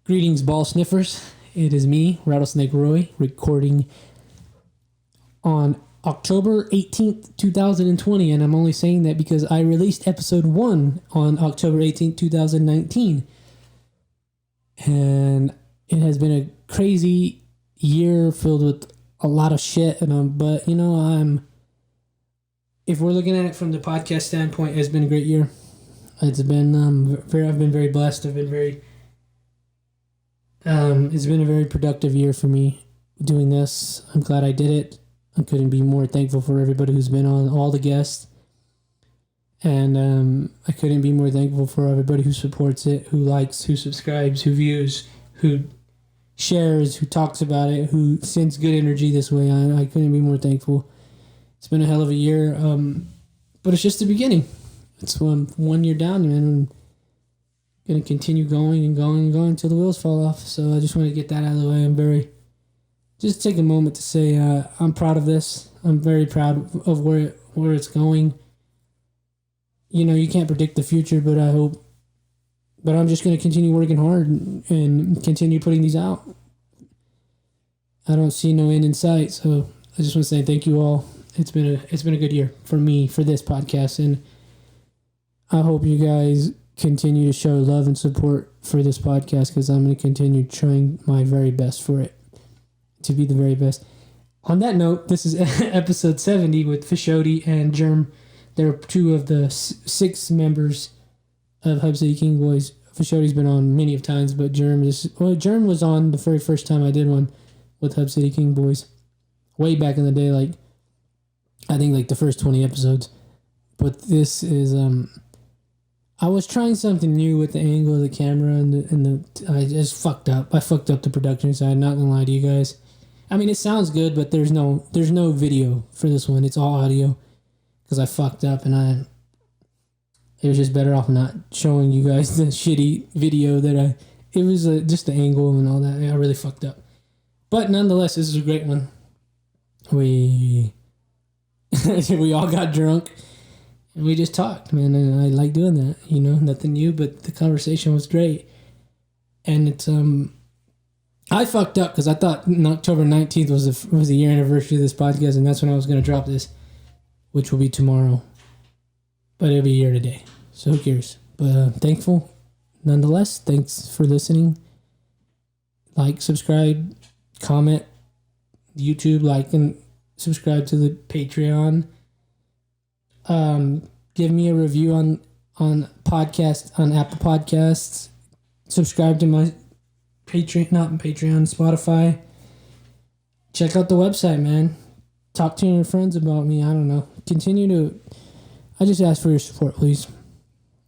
Greetings, ball sniffers. It is me, Rattlesnake Roy, recording on October 18th, 2020. And I'm only saying that because I released episode 1 on October 18th, 2019. And it has been a crazy year filled with a lot of shit. But, you know, if we're looking at it from the podcast standpoint, it's been a great year. It's been, I've been very blessed. I've been very... it's been a very productive year for me doing this. I'm glad I did it. I couldn't be more thankful for everybody who's been on, all the guests. And I couldn't be more thankful for everybody who supports it, who likes, who subscribes, who views, who shares, who talks about it, who sends good energy this way. I couldn't be more thankful. It's been a hell of a year, but it's just the beginning. It's 1 year down, man. Going to continue going and going and going until the wheels fall off. So I just want to get that out of the way. Just take a moment to say I'm proud of this. I'm very proud of where it's going. You know, you can't predict the future, but I'm just going to continue working hard and continue putting these out. I don't see no end in sight. So I just want to say thank you all. It's been a good year for me, for this podcast. And I hope you guys continue to show love and support for this podcast, because I'm going to continue trying my very best for it to be the very best. On that note, this is episode 70 with Fishody and Germ. They're two of the 6 members of Hub City King Boys. Fishody's been on many of times, but Germ was on the very first time I did one with Hub City King Boys, way back in the day, I think the first 20 episodes. But this is I was trying something new with the angle of the camera and I just fucked up. I fucked up the production side, not gonna lie to you guys. I mean, it sounds good, but there's no video for this one. It's all audio because I fucked up, and it was just better off not showing you guys the shitty video it was just the angle and all that. I really fucked up. But nonetheless, this is a great one. We all got drunk. And we just talked, man, and I like doing that, you know, nothing new, but the conversation was great. And it's, I fucked up because I thought October 19th was the year anniversary of this podcast, and that's when I was going to drop this, which will be tomorrow. But it'll be a year today, so who cares? But thankful, nonetheless. Thanks for listening. Like, subscribe, comment, YouTube, like, and subscribe to the Patreon. Give me a review on podcast, on Apple Podcasts. Subscribe to my Patreon, Spotify. Check out the website, man. Talk to your friends about me. I don't know. I just ask for your support, please,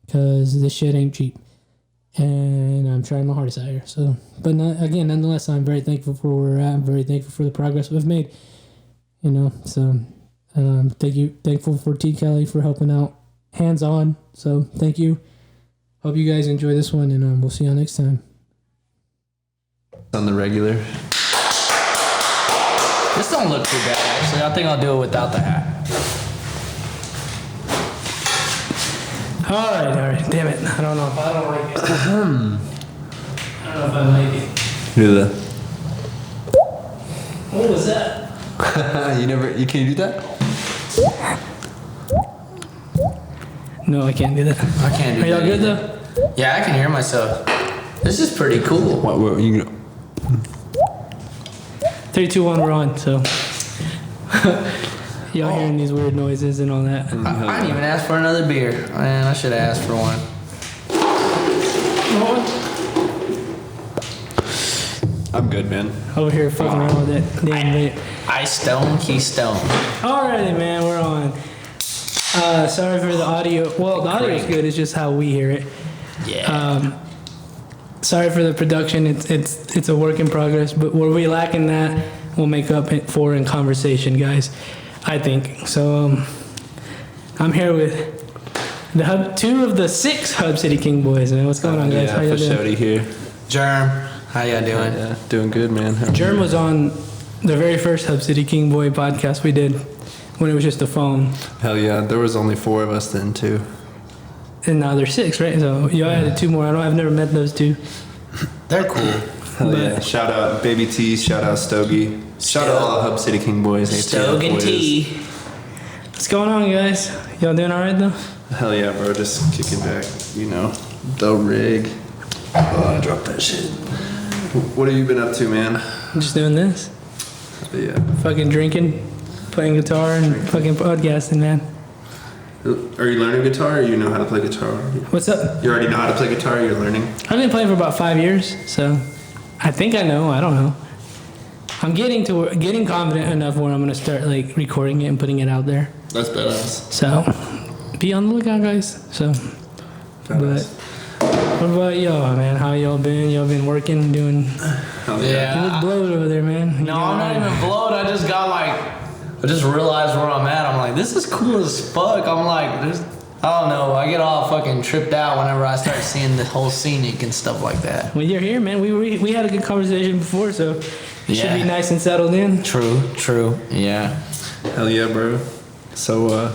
because this shit ain't cheap, and I'm trying my hardest out here. So, but nonetheless, I'm very thankful for where we're at. I'm very thankful for the progress we've made. You know, so. Thankful for T. Kelly for helping out hands-on. So thank you. Hope you guys enjoy this one, and we'll see you next time. On the regular. This don't look too bad, actually. I think I'll do it without the hat. All right. Damn it. I don't know if I like it. I don't know if I like it. Do that. What was that? Can you do that? No, I can't do that. I can't do that. Are y'all good though? Yeah, I can hear myself. This is pretty cool. What you 3, 2, 1, we're on. So y'all hearing these weird noises and all that. I didn't even ask for another beer. Man, I should have asked for one. I'm good, man. Over here fucking around with that damn vape. Ice Stone, Keystone. Alrighty, man, we're on. Sorry for the audio. Well, the audio is good. It's just how we hear it. Yeah. Sorry for the production. It's a work in progress. But where we lacking that, we'll make up for in conversation, guys. I think so. I'm here with the 2 of the 6 Hub City King Boys. Man, what's going on, guys? Yeah, Fishody here. Germ, how y'all doing? Yeah, doing good, man. Germ was on the very first Hub City King Boy podcast we did when it was just a phone. Hell yeah, there was only 4 of us then too. And now there's 6, right? So y'all added 2 more. I've never met those 2. They're cool. Hell yeah. Shout out Baby T. Shout out Stogie. Shout out all the Hub City King boys. Stoke and T. What's going on, guys? Y'all doing all right though? Hell yeah, bro. Just kicking back. You know, the rig. Oh, I dropped that shit. What have you been up to, man? I'm just doing this. Yeah. Fucking drinking, playing guitar, and fucking podcasting, man. Are you learning guitar or you know how to play guitar? What's up? You already know how to play guitar, you're learning? I've been playing for about 5 years, so I think I know. I don't know. I'm getting confident enough where I'm gonna start like recording it and putting it out there. That's badass. So be on the lookout, guys. So, but what about y'all, man? How y'all been? Y'all been working, doing? Hell Yeah. You look blowed over there, man. No, I'm not even blowed. I just got I just realized where I'm at. I'm like, this is cool as fuck. I'm like, I don't know. I get all fucking tripped out whenever I start seeing the whole scenic and stuff like that. Well, you're here, man. We had a good conversation before, so you should Yeah. be nice and settled in. True. Yeah. Hell yeah, bro. So,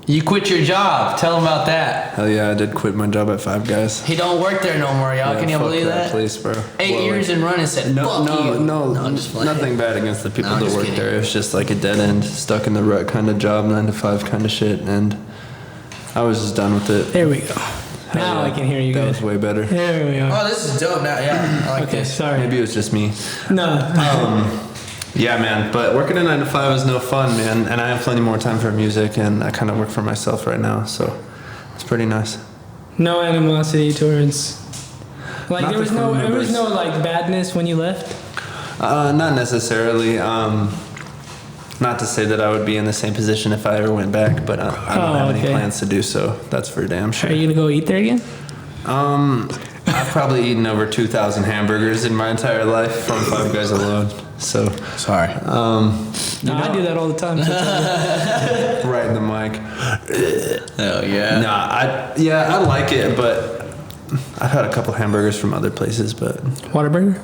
You quit your job. Tell them about that. hell yeah, I did quit my job at Five Guys. He don't work there no more, y'all. Yeah, Can you fuck believe that? Place, bro. 8 years in running said, No, fuck you. no, I'm just playing. nothing bad against the people No, I'm that just work kidding. there. It was just like a dead end, stuck in the rut kind of job, 9 to 5 kind of shit, and I was just done with it. There we go. Now I can hear you That good. was way better. There we are. Oh, this is dope now. Yeah, I like Okay, this. sorry. Maybe it was just me. No. Yeah, man. But working a 9 to 5 is no fun, man. And I have plenty more time for music, and I kind of work for myself right now, so it's pretty nice. No animosity towards. Like Not there was the no, crew there was members. no like badness when you left. Not necessarily. Not to say that I would be in the same position if I ever went back, but I don't have any okay. plans to do so. That's for damn Are sure. you gonna go eat there again? I've probably eaten over 2,000 hamburgers in my entire life from Five Guys alone. So, Sorry. No, I do that all the time. right in the mic. Oh, yeah. Nah, I like it, but I've had a couple hamburgers from other places, but Whataburger?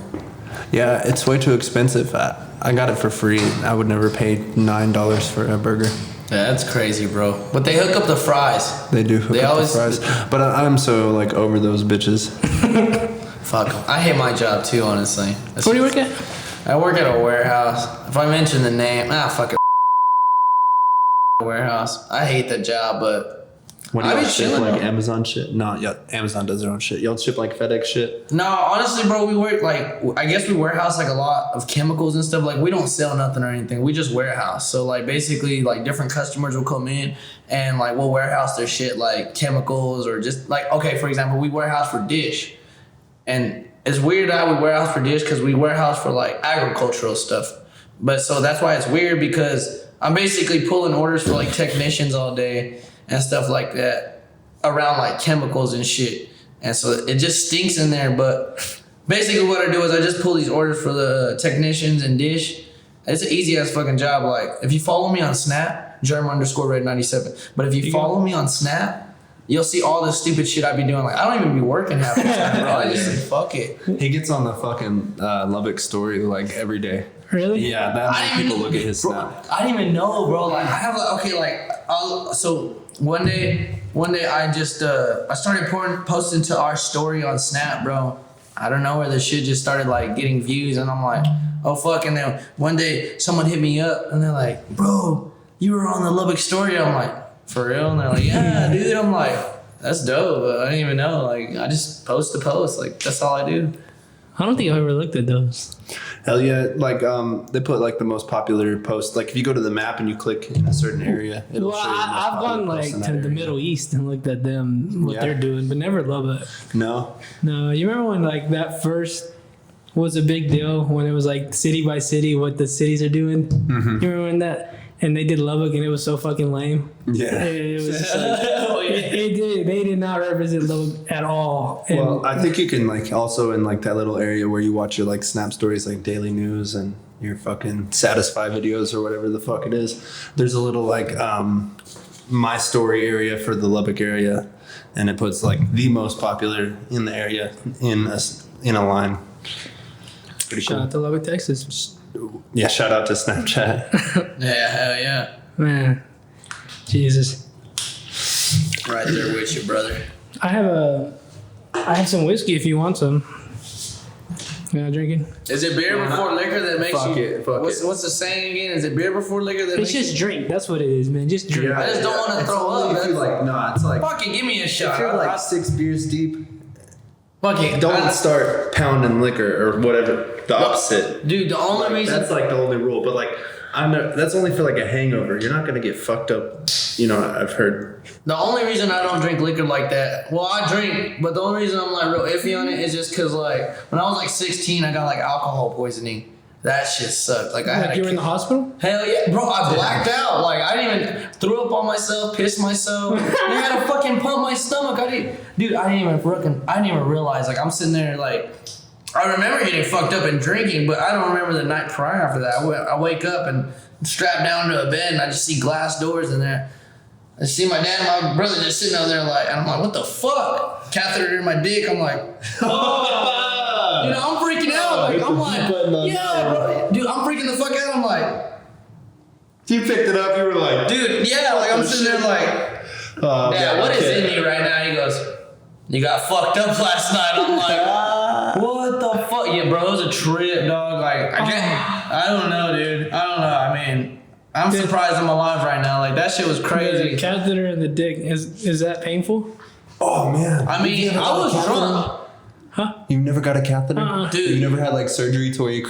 yeah, it's way too expensive. I got it for free. I would never pay $9 for a burger. Yeah, that's crazy, bro. But they hook up the fries. They do hook They up always- the fries. But I'm so like over those bitches. Fuck 'em. I hate my job too, honestly. Where do you work at? I work at a warehouse. If I mention the name, fuck it. Warehouse. I hate that job, but What do I y'all be ship, chilling, like though. Amazon shit? No, yeah, Amazon does their own shit. Y'all ship like FedEx shit? no, honestly, bro, we work I guess we warehouse like a lot of chemicals and stuff. Like we don't sell nothing or anything. We just warehouse. So like basically like different customers will come in and like we'll warehouse their shit like chemicals or just like okay, for example, we warehouse for Dish, and it's weird that we warehouse for Dish because we warehouse for like agricultural stuff. But so that's why it's weird because I'm basically pulling orders for like technicians all day and stuff like that around like chemicals and shit. And so it just stinks in there. But basically what I do is I just pull these orders for the technicians and Dish. It's an easy ass fucking job. Like if you follow me on Snap, Germ_Red97. But if you follow me on Snap, you'll see all the stupid shit I be doing. Like I don't even be working half the time, bro. I just say fuck it. He gets on the fucking Lubbock story like every day. Really? Yeah, that I many didn't people even- look at his bro, snap. I didn't even know, bro. Like I have like okay, like so one day I just I started posting to our story on Snap, bro. I don't know where this shit just started like getting views, and I'm like, oh fuck. And then one day someone hit me up, and they're like, bro, you were on the Lubbock story. I'm like, for real? And they're like, yeah, dude. I'm like, that's dope. I didn't even know. Like I just post the post. Like that's all I do. I don't think I've ever looked at those. Hell yeah, like they put like the most popular post. Like if you go to the map and you click in a certain area, it'll Well, show you the most I've popular gone posts like in that to the area. Middle East and looked at them, what Yeah. they're doing, but never Lubbock. No, No, you remember when like that first was a big deal when it was like city by city what the cities are doing? Mm-hmm. You remember when that? And they did Lubbock and it was so fucking lame. yeah. It was just like, they did not represent Lubbock at all. And Well, I think you can like also in like that little area where you watch your like Snap stories, like daily news and your fucking Satisfy videos or whatever the fuck it is. There's a little like my story area for the Lubbock area, and it puts like the most popular in the area in a line. Pretty shout cool. out to Lubbock, Texas. Yeah, shout out to Snapchat. Yeah, hell yeah. Man, Jesus. Right there with you, brother. I have some whiskey if you want some. You're not drinking? Is it beer before liquor that makes Fuck you? it, fuck what's the saying again? Is it beer before liquor that It's makes just drink. That's what it is, man. Just drink. I just don't want to It's throw only up. if you like, no, it's like, Fucking give me a shot. if you're like 6 beers deep, Fucking don't start pounding liquor or whatever. The opposite. Dude, the only reason That's like the only rule. But like, that's only for like a hangover. You're not gonna get fucked up. You know, I've heard. The only reason I don't drink liquor like that, well, I drink, but the only reason I'm like real iffy on it is just because like when I was like 16, I got like alcohol poisoning. That shit sucked. Like I had You were in the hospital? hell yeah, bro! I blacked out. Like I didn't even threw up on myself, pissed myself. I had to fucking pump my stomach. I didn't even realize. Like I'm sitting there like. I remember getting fucked up and drinking, but I don't remember the night prior after that. I wake up and strapped down to a bed, and I just see glass doors in there. I see my dad and my brother just sitting out there like, and I'm like, what the fuck? Catheter in my dick. I'm like, oh. You know, I'm freaking out. Like, I'm like, yeah, bro. Dude, I'm freaking the fuck out. I'm like, You picked it up. You were like, dude, yeah. Like, I'm sitting there like, Dad, what is in me right now? He goes, you got fucked up last night. I'm like, what the fuck? Yeah, bro, it was a trip, dog. Like, I don't know, dude. I don't know. I mean, I'm surprised I'm alive right now. Like, that shit was crazy. The catheter in the dick, is that painful? oh man. I mean, I was drunk. Huh? You've never got a catheter, Dude. You never had like surgery to where you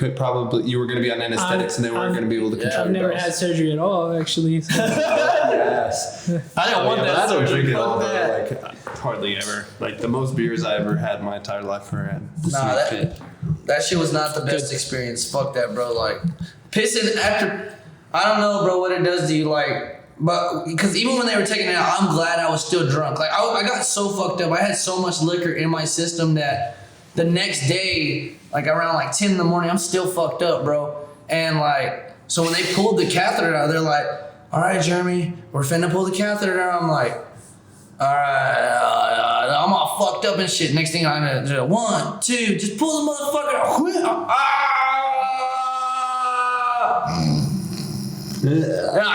were going to be on anesthetics and they weren't going to be able to control I've your never bowels. had surgery at all, actually. So. Yes. I didn't want that. I don't drink it Fuck all. that. Like hardly ever. Like the most beers I ever had in my entire life were at the Nah, Snake Pit. that shit was not the best experience. Fuck that, bro. Like, pissing after, I don't know, bro, what it does to you. Like, but because even when they were taking it out, I'm glad I was still drunk. Like, I got so fucked up. I had so much liquor in my system that the next day, like around like 10 in the morning, I'm still fucked up, bro. And like, so when they pulled the catheter out, they're like, all right, Jeremy, we're finna pull the catheter out. I'm like, all right, I'm all fucked up and shit. Next thing I'm gonna do, 1, 2, just pull the motherfucker out.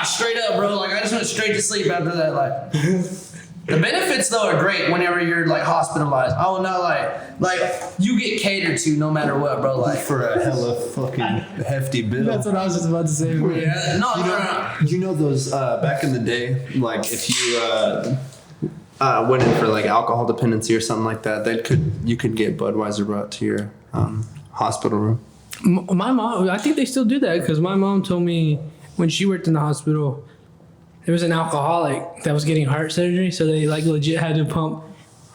Straight up, bro. Like I just went straight to sleep after that. Like the benefits though are great whenever you're like hospitalized. Oh no, like you get catered to no matter what, bro. Like For a hella fucking hefty bill. That's what I was just about to say. Man. yeah, no. You know those back in the day, like if you went in for like alcohol dependency or something like that, you could get Budweiser brought to your hospital room. My mom, I think they still do that because my mom told me when she worked in the hospital, there was an alcoholic that was getting heart surgery, so they like legit had to pump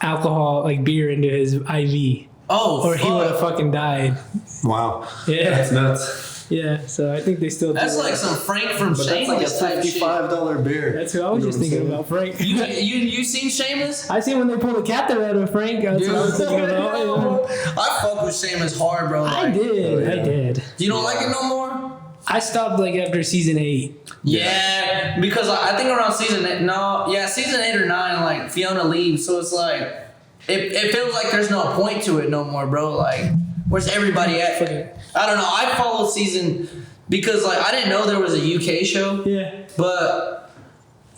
alcohol, like beer, into his IV, Oh, or he would have fuck. fucking died. Wow. Yeah, That's nuts. yeah. So I think they still do That's that. like some Frank from But that's like a Shameless type shit. $55 beer. That's who I was just thinking about, Frank. You seen Shameless? I see when they pull the catheter out of Frank. That's what I was thinking about. I fuck with Shameless hard, bro. I Like, did. You don't like it no more? I stopped like after season 8. Yeah, because I think around season 8, season 8 or 9, like Fiona leaves, so it's like it feels like there's no point to it no more, bro. Like, where's everybody at? I don't know. I followed season because like I didn't know there was a UK show. Yeah. But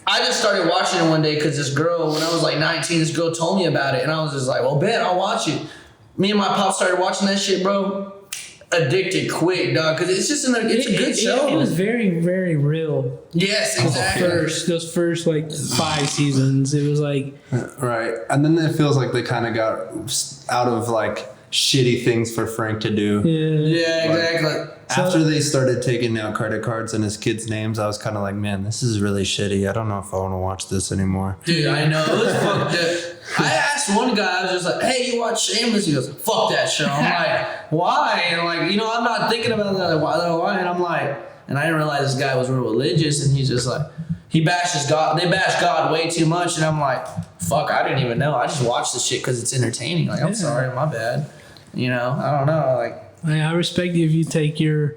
I just started watching it one day because this girl, when I was like 19, this girl told me about it, and I was just like, well, bet I'll watch it. Me and my pop started watching that shit, bro. Addicted quick, dog, because it's just it's a good show. It was very, very real. Yes, exactly. Those first like 5 seasons, it was like Right. And then it feels like they kind of got out of like shitty things for Frank to do. Yeah, exactly. After they started taking out credit cards in his kids' names, I was kind of like, man, this is really shitty. I don't know if I want to watch this anymore. Dude, I know. It was fucked up. I asked one guy, I was just like, hey, you watch Shameless? He goes, fuck that show. I'm like, why? And like, you know, I'm not thinking about that. Like, why? And I'm like, and I didn't realize this guy was real religious, and he's just like, he bashes God. They bash God way too much, and I'm like, fuck, I didn't even know. I just watch this shit because it's entertaining. Like, I'm sorry, my bad. You know, I don't know. Like, I respect you if you take your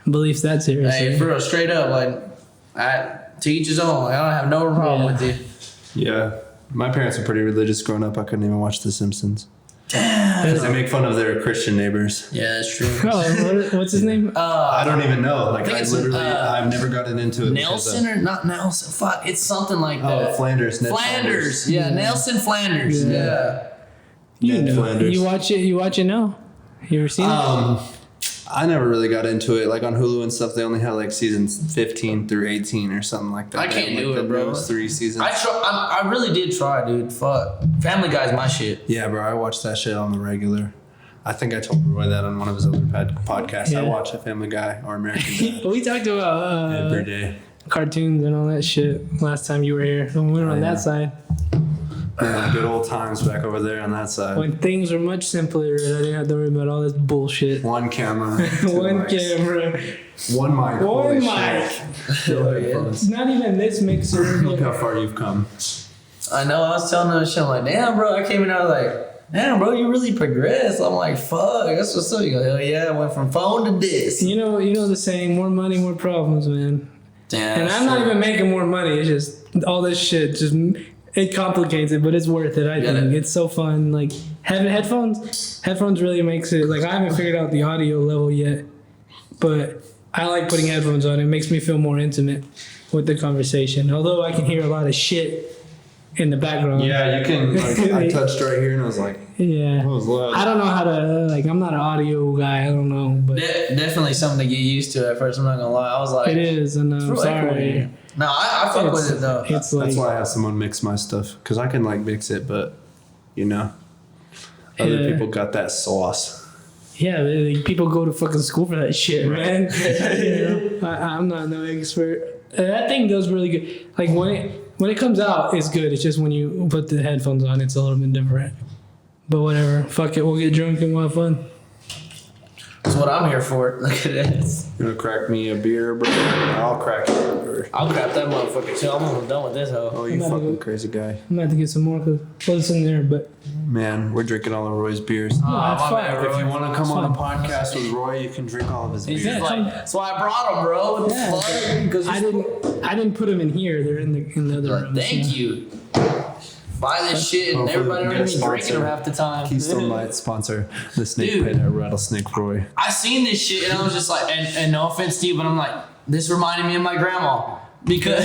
beliefs that seriously. hey, for real, straight up, like, to each his own. Like, I don't have no problem with you. Yeah. My parents were pretty religious growing up. I couldn't even watch The Simpsons. Damn. Because they make fun of their Christian neighbors. Yeah, that's true. Oh, what's his name? I don't even know. Like, think I it's, literally, I've never gotten into it. Nelson or not Nelson? Fuck, it's something like that. Oh, Flanders. Ned Flanders. Yeah, Nelson Flanders. Yeah. Ned Flanders. You watch it now? You ever seen it? I never really got into it. Like on Hulu and stuff, they only have like seasons 15 through 18 or something like that. I can't do like it, bro. Those 3 seasons. I really did try, dude. Fuck. Family Guy's my shit. Yeah, bro. I watch that shit on the regular. I think I told Roy that on one of his other podcasts. Yeah. I watch a Family Guy or American Dad We talked about every day. cartoons and all that shit last time you were here. When we were on Yeah. that side. Man, good old times back over there on that side. When things were much simpler, I didn't have to worry about all this bullshit. One camera, 2 One mics, camera, 1 mic. one holy mic. shit. Still headphones. It's not even this mixer. Look how far you've come. I know. I was telling them shit. I'm like, damn, bro. I came in. I was like, damn, bro, you really progressed. I'm like, fuck. That's what's up. You go, hell yeah. I went from phone to this. You know the saying, more money, more problems, man. Damn. And I'm not even making more money. It's just all this shit. Just it complicates it, but it's worth it. I think it's so fun. Like having headphones really makes it. Like I haven't figured out the audio level yet, but I like putting headphones on. It makes me feel more intimate with the conversation. Although I can hear a lot of shit in the background. Yeah, you can. Like, I touched right here and I was like, Yeah. that was loud. I don't know how to like. I'm not an audio guy. I don't know, but Definitely something to get used to at first. I'm not gonna lie. I was like, it is, and I'm real echo in sorry. here. No, I fuck with it though. It's like That's why I have someone mix my stuff because I can like mix it, but you know, other Yeah. people got that sauce. yeah, like, people go to fucking school for that shit, man. You know, I'm not no expert. That thing does really good. Like when it comes out, it's good. It's just when you put the headphones on, it's a little bit different. But whatever, fuck it. We'll get drunk and we'll have fun. That's what I'm here for. Look at this. You gonna crack me a beer, bro? I'll crack it. I'll crap that motherfucker too. I'm almost done with this hoe. Oh, you I'm about to fucking go- crazy guy. I'm gonna have to get some more because what's in there, but Man, we're drinking all of Roy's beers. that's my fine. bad, bro. If you want to come on a podcast with Roy, you can drink all of his beers. He's like, that's why I brought him, bro. What the Yeah. fuck? Because I didn't put them in here. They're in the other room. thank you. Buy this shit and Hopefully everybody we don't get even a drinking sponsor. them half the time. Keystone Light sponsor the Snake Dude. Pit at Rattlesnake Roy. I seen this shit and I was just like, and no offense to you, but I'm like, this reminded me of my grandma. Because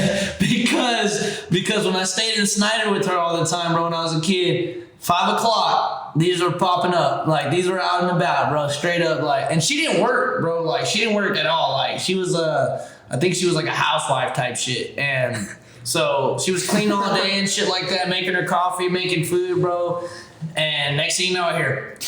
when I stayed in Snyder with her all the time, bro, when I was a kid, 5 o'clock, these were popping up. Like, these were out and about, bro, straight up. Like, and she didn't work, bro. Like, she didn't work at all. Like, she was, I think she was like a housewife type shit. And so she was cleaning all day and shit like that, making her coffee, making food, bro. And next thing you know, I hear,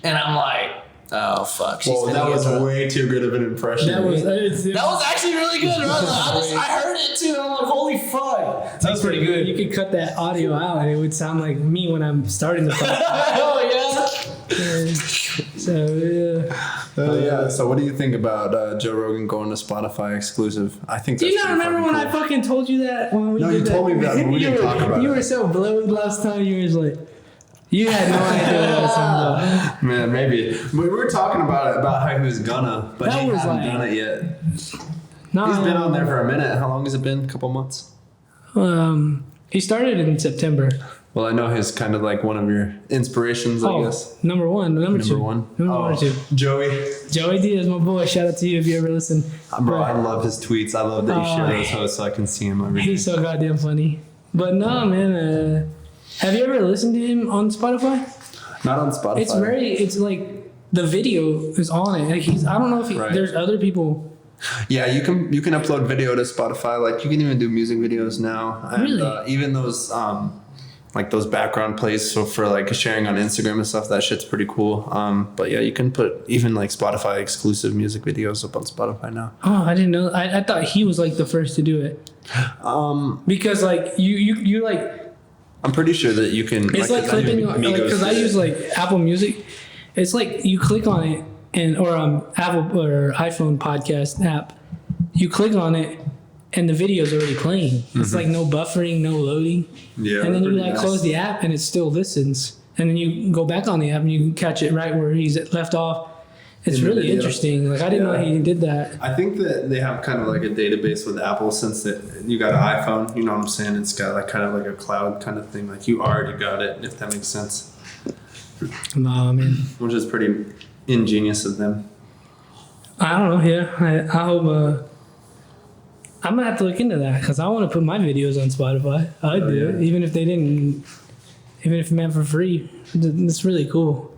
and I'm like, oh, fuck. She's Well, gonna that get was drunk. way too good of an impression. That was That was actually really good, bro. I heard it too. And I'm like, holy fuck. That was pretty good. You could cut that audio out, and it would sound like me when I'm starting the podcast. Oh, yeah. So yeah. So, what do you think about Joe Rogan going to Spotify exclusive? I think. do That's you not pretty remember when fucking I cool. fucking told you that when we No, did you that? told me that, but we didn't talk about You it. were so blowed last time. You was like, you had no idea what I was talking about. Man, maybe we were talking about it about how he was gonna, but That he was hadn't like- done it yet. No, He's been on there for a minute. How long has it been? A couple months. He started in September. Well, I know he's kind of like one of your inspirations, I guess. Number one, number two. Number one. Number one or two. Joey. Joey Diaz, my boy. Shout out to you if you ever listen. Bro, I love his tweets. I love that you share those posts so I can see him every day. He's so goddamn funny. But no, man. Have you ever listened to him on Spotify? Not on Spotify. It's like the video is on it. Like I don't know if Right. there's other people. Yeah, you can upload video to Spotify. Like you can even do music videos now. And, Really? even those like those background plays. So for like sharing on Instagram and stuff, that shit's pretty cool. But yeah, you can put even like Spotify exclusive music videos up on Spotify now. Oh, I didn't know. I thought he was like the first to do it. Because like you like I'm pretty sure that you can. it's like I know clipping like Migos because I did it. use like Apple Music. It's like you click on it and or Apple or iPhone podcast app. You click on it and the video's already playing. It's like no buffering, no loading. Yeah, And then you pretty like nice. close the app and it still listens. And then you go back on the app and you can catch it right where he's left off. It's In the really video. interesting. Like I didn't know Yeah. he did that. I think that they have kind of like a database with Apple since that you got an iPhone. You know what I'm saying? It's got like kind of like a cloud kind of thing. Like you already got it, if that makes sense. Nah, man. Which is pretty ingenious of them. I don't know. Yeah, I hope. I'm gonna have to look into that because I want to put my videos on Spotify. I'd do it, yeah. even if they didn't, even if meant for free. It's really cool.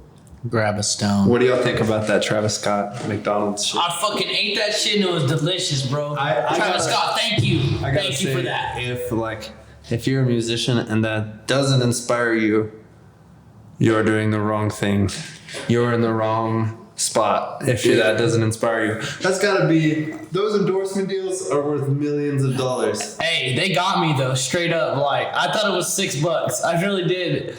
Grab a stone. What do y'all think about that Travis Scott McDonald's shit? I fucking ate that shit and it was delicious, bro. I Travis gotta- Scott, thank you. I gotta Thank you for say, that. if you're a musician and that doesn't inspire you, you're doing the wrong thing. You're in the wrong spot if that doesn't inspire you. That's gotta be, those endorsement deals are worth millions of dollars. Hey, they got me though, straight up. Like, I thought it was $6. I really did.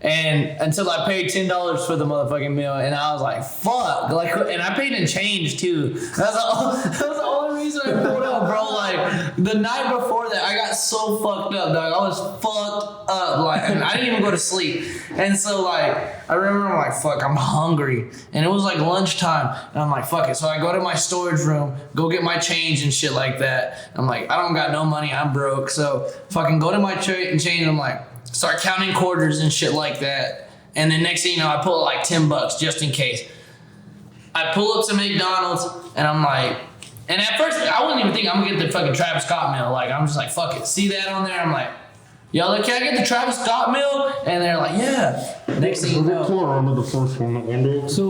And until I paid $10 for the motherfucking meal, and I was like, "Fuck!" Like, and I paid in change too. That was the only reason I pulled up, bro. Like the night before that, I got so fucked up, dog. I was fucked up, like, and I didn't even go to sleep. And so, like, I remember, I'm like, "Fuck, I'm hungry," and it was like lunchtime, and I'm like, "Fuck it." So I go to my storage room, go get my change and shit like that. I'm like, I don't got no money, I'm broke. So fucking go to my change, and I'm like. Start counting quarters and shit like that. And then next thing you know, I pull like $10 just in case. I pull up to McDonald's and I'm like, and at first I wasn't even thinking I'm gonna get the fucking Travis Scott meal. Like, I'm just like, fuck it. See that on there? I'm like, yo, like, can I get the Travis Scott meal? And they're like, yeah. Next thing you know. So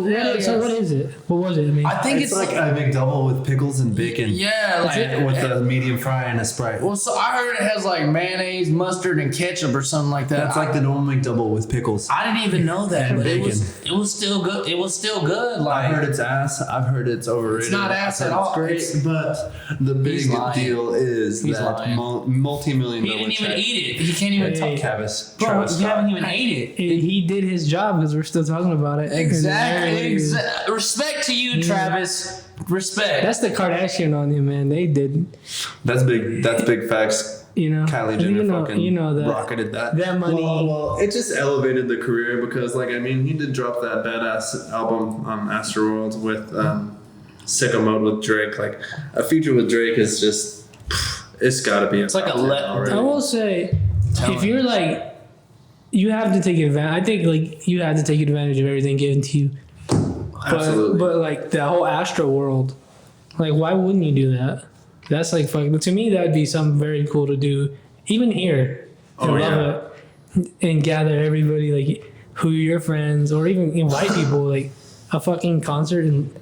what is it? What was it? I mean, I think It's like a McDouble with pickles and bacon. yeah, like, With a medium fry and a Sprite. well, so I heard it has like mayonnaise, mustard, and ketchup or something like that. That's like the normal McDouble with pickles. I didn't even know that, And but bacon. it was still good. It was still good. Like, I heard it's ass. I've heard it's overrated. It's not ass I've at heard all. it's great, but the big He's lying. deal is He's that lying. multi-million he dollar didn't even check. eat it. He can't even Hey. talk. Travis Bro, you Scott. haven't even ate it. he did his job because we're still talking about it. Exactly. And Respect to you, Travis. Respect. That's the Kardashian on him, man. They did, That's big. That's big facts. you know. Kylie Jenner fucking that rocketed that. that money. Well, it just elevated the career because, like, I mean, he did drop that badass album, Astroworld, with Sicko Mode with Drake. Like, a feature with Drake is just, it's got to be. It's like a I will say, if you're like, you have to take advantage. I think like you have to take advantage of everything given to you. Absolutely. But like the whole Astro World, like why wouldn't you do that? That's like fucking. To me, that'd be something very cool to do, even here. I love it, and gather everybody like who your friends or even invite people like a fucking concert in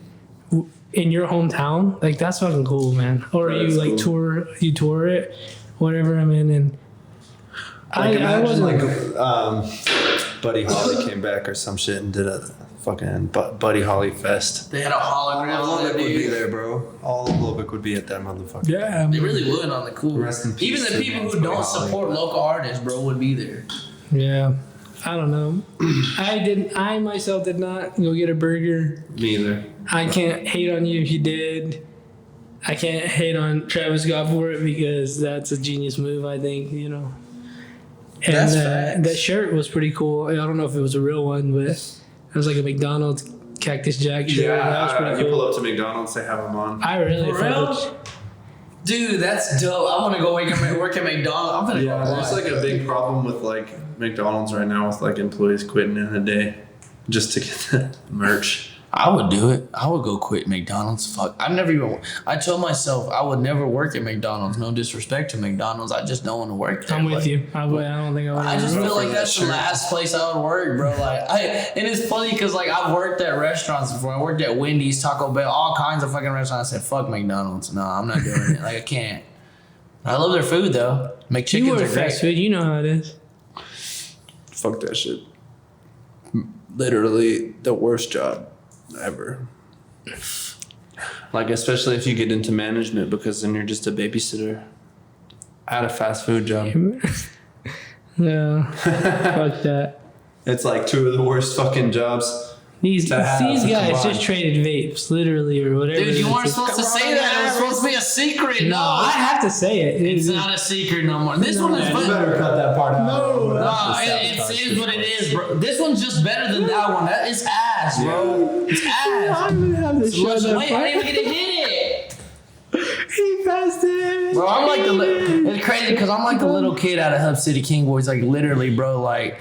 your hometown. Like that's fucking cool, man. Or That you is like cool. tour it, whatever I'm in, and Like, I imagine wasn't Buddy Holly came back or some shit and did a fucking Buddy Holly fest. They had a hologram All on of there, it would be dude. there, bro. All of Lubbock would be at that motherfucker. yeah, They really would on the cool. Rest in peace Even the to people who Buddy don't Holly. support local artists, bro, would be there. yeah. I don't know. I myself did not go get a burger. Me either. I can't hate on you if you did. I can't hate on Travis Scott for it because that's a genius move, I think, you know. And That's facts. that shirt was pretty cool. I don't know if it was a real one, but it was like a McDonald's Cactus Jack shirt. that was pretty you cool. pull up to McDonald's, they have them on. I really For felt real? it. Dude, that's dope. I want to go work at McDonald's. I'm gonna Yeah, go there's apply. like a big problem with like McDonald's right now with like employees quitting in a day just to get the merch. I would do it. I would go quit McDonald's. Fuck. I've never even. I told myself I would never work at McDonald's. No disrespect to McDonald's. I just don't want to work there. I'm with Like, you. I don't think I would. I just feel like for that's that the shirt. last place I would work, bro. And it's funny because like I've worked at restaurants before. I worked at Wendy's, Taco Bell, all kinds of fucking restaurants. I said, fuck McDonald's. No, I'm not doing it. Like I can't. I love their food though. you McChickens work are great. fast food. You know how it is. Fuck that shit. Literally the worst job ever. Like, especially if you get into management because then you're just a babysitter at a fast food job. Yeah. Fuck that. It's like two of the worst fucking jobs. These To have guys combined. just traded vapes, literally, or whatever. Dude, you it weren't is. supposed to say that. It was supposed to be a secret. No, I have to say it. It's not a secret no more. This one is You better cut that part out. No. No, it is what it is, bro. This one's just better than that one. That is ass, bro. It's ass. I'm gonna have to show Wait, that I part. didn't even get to hit it. He passed it. Bro, I'm like it's crazy because I'm like the little kid out of Hub City King Boys. Like literally, bro. Like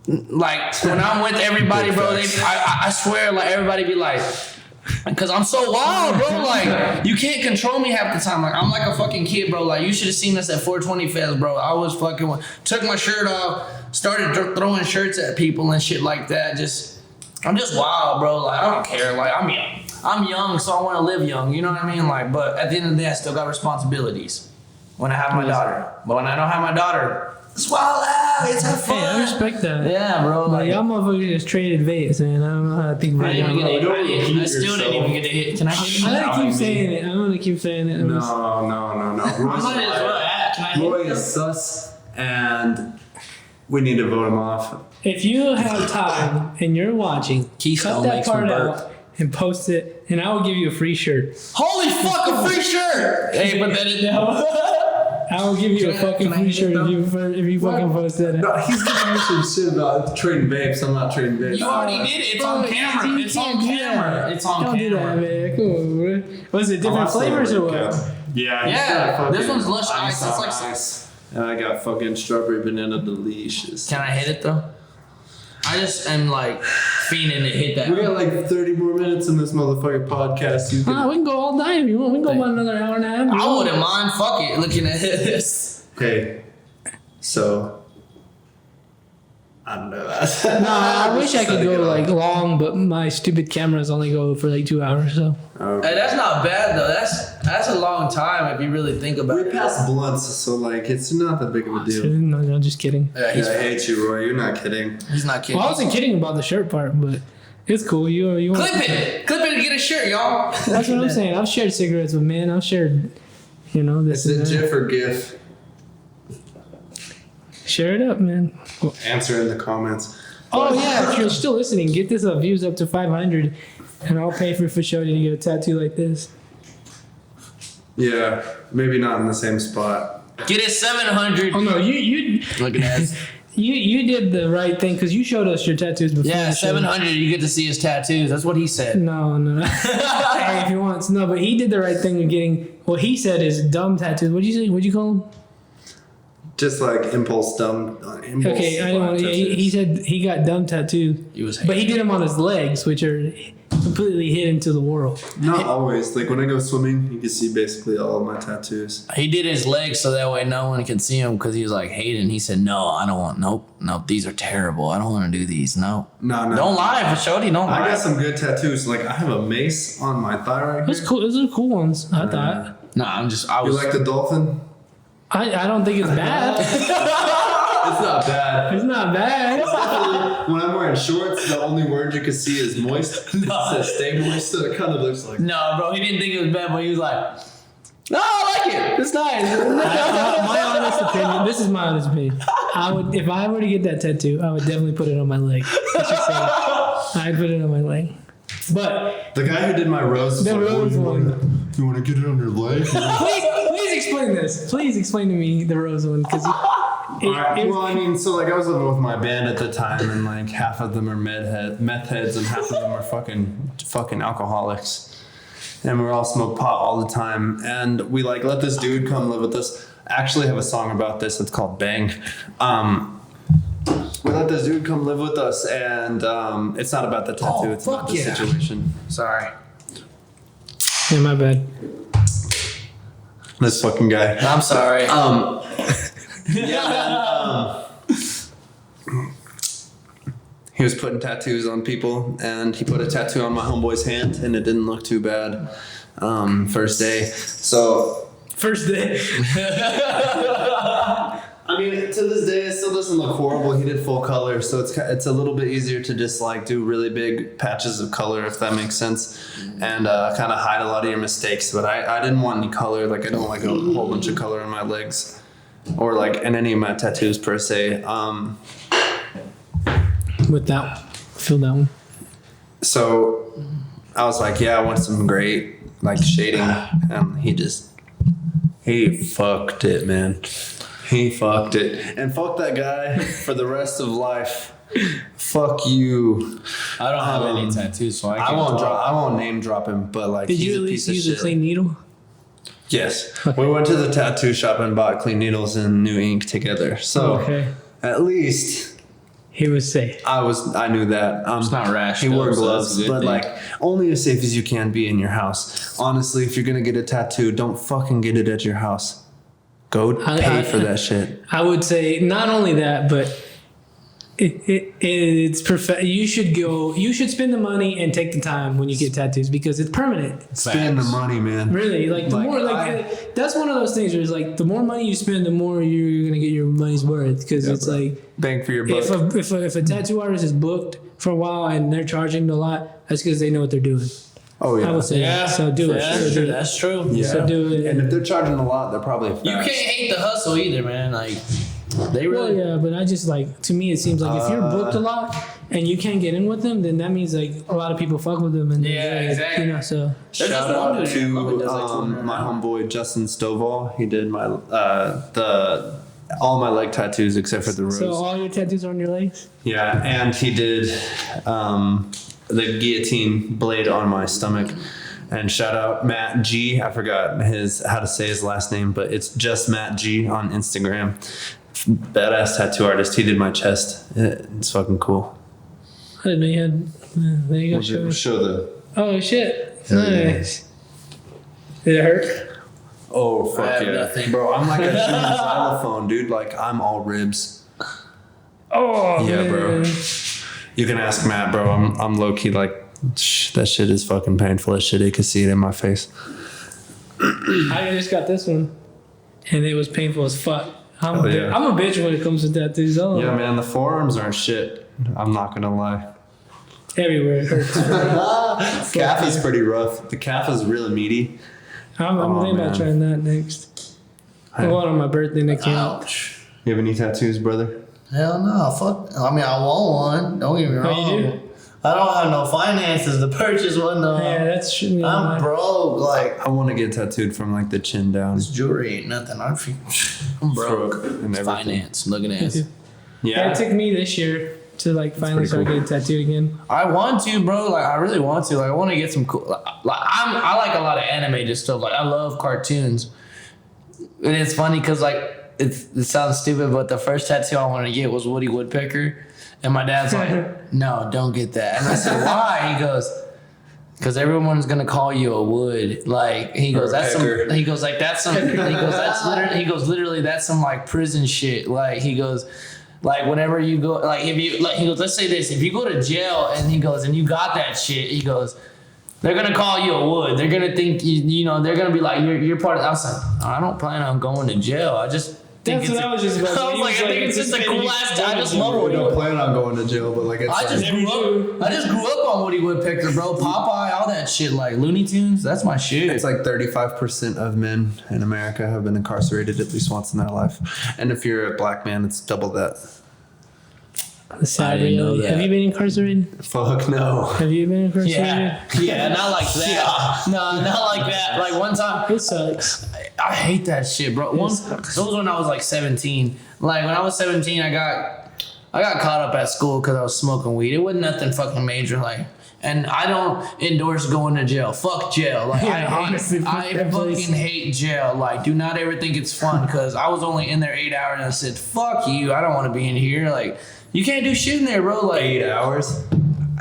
when I'm with everybody, bro. I swear, like everybody be like, because I'm so wild, bro. Like you can't control me half the time. Like I'm like a fucking kid, bro. Like you should have seen us at 420 Fest, bro. I was fucking took my shirt off, started throwing shirts at people and shit like that. Just I'm just wild, bro. Like, I don't care. Like, I'm young. I'm young, so I want to live young. You know what I mean? Like, but at the end of the day, I still got responsibilities when I have my daughter. But when I don't have my daughter, it's wild out. It's have fun. Hey, I respect that. Yeah, bro. Like, Like, y'all motherfuckers just traded vapes, man. I don't know how to think about I didn't even it. get a hit. I still didn't even get a hit. Can I hit? I'm gonna keep saying it. I'm gonna keep saying it. No. I might as well add. Can I hit? Roy is sus, and we need to vote him off. If you have time and you're watching, Keystone cut that makes me part burp. out and post it, and I will give you a free shirt. Holy fuck, a free shirt! Hey, put that in there. I will give you a Can I- fucking can I free hit shirt it, if you fucking post that. No, he's giving me some shit about trading vapes. I'm not trading vapes. You already did it. It's on camera. You It's on can't do camera. that. It's on Don't do that, camera. man. Come on, bro. Was it different flavors or what? Yeah, Yeah, this one's Lush Ice. That's like ice. And I got fucking strawberry banana delicious. Can I hit it though? I just am like fiending to hit that. We got like 30 more minutes in this motherfucking podcast. You can... We can go all night if you want. We can go about another hour and a half. I wouldn't mind. Fuck it. Looking at this. Okay, so I don't know. No, I wish I could go like long, but my stupid cameras only go for like 2 hours. So Hey, that's not bad though. That's a long time if you really think about We it. passed blunts, so like it's not that big of a deal. no, just kidding. Yeah, Yeah, I hate you, Roy. You're not kidding. he's not kidding. Well, I wasn't kidding about the shirt part, but it's cool. You want? Clip it and get a shirt, y'all. That's what I'm saying. I've shared cigarettes with men. I've shared, this Is and it that. GIF or GIF? Share it up, man. Answer in the comments. Oh yeah, if you're still listening, get this views up to 500, and I'll pay for Shody to get a tattoo like this. Yeah, maybe not in the same spot. Get it 700. Oh no, you Look at that. you did the right thing because you showed us your tattoos before. Yeah, the show. 700. You get to see his tattoos. That's what he said. No. Hey, if you want, no, but he did the right thing of getting what he said is dumb tattoos. What'd you say? What'd you call them? Just like impulse dumb. Impulse Okay, I don't. Yeah, he said he got dumb tattoos, He was but he did them on his legs, which are completely hidden to the world. Not always. Like when I go swimming, you can see basically all of my tattoos. He did his legs so that way no one can see him because he was like hating. He said, "No, I don't want. Nope. These are terrible. I don't want to do these. No. No. Don't lie for Shody. Don't I lie. got some good tattoos. Like I have a mace on my thigh right That's here. cool. Those are cool ones. I thought. No, I You was. like the dolphin? I don't think it's bad. It's not bad. It's not bad. When I'm wearing shorts, the only word you can see is moist. It says stay moist, so it kind of looks like. No, bro. He didn't think it was bad, but he was like, "No, I like it. It's nice." My honest opinion. This is my honest opinion. I would, if I were to get that tattoo, I would definitely put it on my leg. Let's just say I'd put it on my leg. But The guy who did my rose. The rose one. You want to get it on your leg? please explain this. Please explain to me the rose one because. Alright, well, I mean, so like I was living with my band at the time, and like half of them are meth heads, and half of them are fucking alcoholics, and we all smoke pot all the time. And we like let this dude come live with us. I actually have a song about this. It's called "Bang." We let this dude come live with us, and it's not about the tattoo. Oh, it's about fuck the yeah. situation. Sorry. Yeah, my bad. This fucking guy. I'm sorry. Yeah, man. He was putting tattoos on people, and he put a tattoo on my homeboy's hand, and it didn't look too bad. First day, so First day. I mean, to this day, it still doesn't look horrible. He did full color, so it's a little bit easier to just like do really big patches of color, if that makes sense, and kind of hide a lot of your mistakes. But I didn't want any color. Like I don't like a whole bunch of color on my legs, or like in any of my tattoos per se. With that, feel that one. So I was like, yeah, I want some great like shading, and he fucked it, man. He fucked it, and fuck that guy for the rest of life. Fuck you. I don't have any tattoos, so I I can't won't name drop him, but like Did he's you a at piece least of use shit. a clean needle? Yes, we went to the tattoo shop and bought clean needles and new ink together. So Okay. at least He was safe. I knew that. It's not rash, He though, wore so gloves, that's a good but thing. like only as safe as you can be in your house. Honestly, if you're gonna get a tattoo, don't fucking get it at your house. Go pay for that shit. I would say not only that, but it's perfect. You should go. You should spend the money and take the time when you get tattoos because it's permanent. Spend the money, man. Really, like the more, like that's one of those things where it's like the more money you spend, the more you're gonna get your money's worth because it's bro. like Bang for your buck. if a tattoo artist is booked for a while and they're charging a lot, that's because they know what they're doing. Oh yeah. I would say that. So do it. Yeah, So do it. that's true. Yeah. So do it. And if they're charging a lot, they're probably fast. You can't hate the hustle either, man. Like they Well, really. yeah, but I just like to me it seems like if you're booked a lot and you can't get in with them, then that means like a lot of people fuck with them and Yeah, they're, exactly. You know, so There's Shout just one out dude who to does, like, 200 my now. homeboy Justin Stovall. He did my all my leg tattoos except for the rose. so all your tattoos are on your legs. Yeah, and he did the guillotine blade on my stomach. And shout out Matt G. I forgot how to say his last name, but it's just Matt G on Instagram. Badass tattoo artist. He did my chest. It's fucking cool. I didn't know you had. There you go. Show me. Show the. Oh shit! Hell yeah. Nice. Did it hurt? Oh I fuck have yeah, nothing. bro! I'm like a human xylophone, dude. Like I'm all ribs. Oh Yeah, man. bro. You can ask Matt, bro. I'm low key like that shit is fucking painful as shit. You can see it in my face. I just got this one, and it was painful as fuck. I'm Oh, yeah. I'm a bitch when it comes to tattoos. Oh, Yeah, man. The forearms aren't shit. I'm not gonna lie. everywhere it hurts. Calf is pretty rough. The calf is really meaty. I'm Oh, thinking about man. trying that next. I'm going on my birthday next year. Ouch. You have any tattoos, brother? Hell no. Fuck. I mean, I want one. Don't get me wrong. Oh, you do? I don't have no finances to purchase one though. Yeah, that's true. Yeah, I'm broke. Like I want to get tattooed from like the chin down. this jewelry ain't nothing. I'm broke. And everything. Finance. Looking at it. Yeah, Yeah. it took me this year to like finally pretty start cool. getting tattooed again. I want to, bro. Like, I really want to. Like, I want to get some cool. I like a lot of animated stuff. Like, I love cartoons, and it's funny because like it sounds stupid, but the first tattoo I wanted to get was Woody Woodpecker, and my dad's like, "No, don't get that." And I said, "Why?" He goes, "Because everyone's gonna call you a wood." Like he goes, Or a "That's some." pecker. He goes like, "That's some." He goes, "That's literally." He goes, "Literally, that's some like prison shit." Like he goes. Like whenever you go, like if you, like he goes, let's say this, if you go to jail and he goes, and you got that shit, he goes, they're gonna call you a wood. They're gonna think you know, they're gonna be like, you're part of. I was like, I don't plan on going to jail. I just think That's what I was just about to say. I was like, I think it's just a cool ass. I just love We Woody. don't plan on going to jail, but like it's I just grew up. I just grew up on Woody Woodpecker, bro. Popeye, all that shit, like Looney Tunes. That's my shit. it's like 35% of men in America have been incarcerated at least once in their life, and if you're a black man, it's double that. The sad I didn't know reality. that. Have you been incarcerated? Fuck no. Have you been incarcerated? Yeah, not like that. No, not like that. Like one time, It sucks. I hate that shit, bro. That was when I was like 17. Like when I was 17, I got caught up at school because I was smoking weed. It wasn't nothing fucking major, like. And I don't endorse going to jail. Fuck jail. Like Yeah, honestly, fuck I that place. fucking hate jail. Like, do not ever think it's fun because I was only in there 8 hours and I said, "Fuck you! I don't want to be in here." Like, you can't do shit in there, bro. Like 8 hours.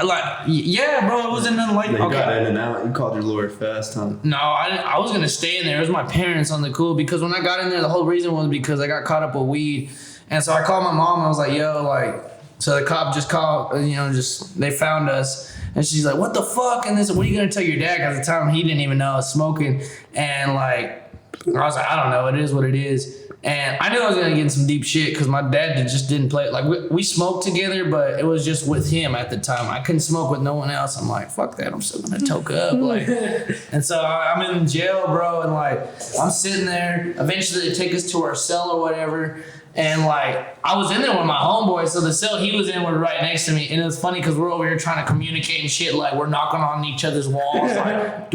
Like, yeah, bro. It wasn't nothing like You got okay. in and out. You called your lawyer fast, huh? No, I was gonna stay in there. It was my parents on the cool because when I got in there, the whole reason was because I got caught up with weed, and so I called my mom. And I was like, "Yo, like," so the cop just called, just they found us, and she's like, "What the fuck?" And they said, "What are you gonna tell your dad?" 'Cause at the time he didn't even know I was smoking, and like I was like, "I don't know. It is what it is." And I knew I was gonna get in some deep shit because my dad just didn't play. Like we smoked together, but it was just with him at the time. I couldn't smoke with no one else. I'm like, fuck that. I'm still gonna toke up. Like, and so I'm in jail, bro, and like I'm sitting there. Eventually, they take us to our cell or whatever. And like I was in there with my homeboy, so the cell he was in was right next to me. And it was funny because we're over here trying to communicate and shit. Like we're knocking on each other's walls, like,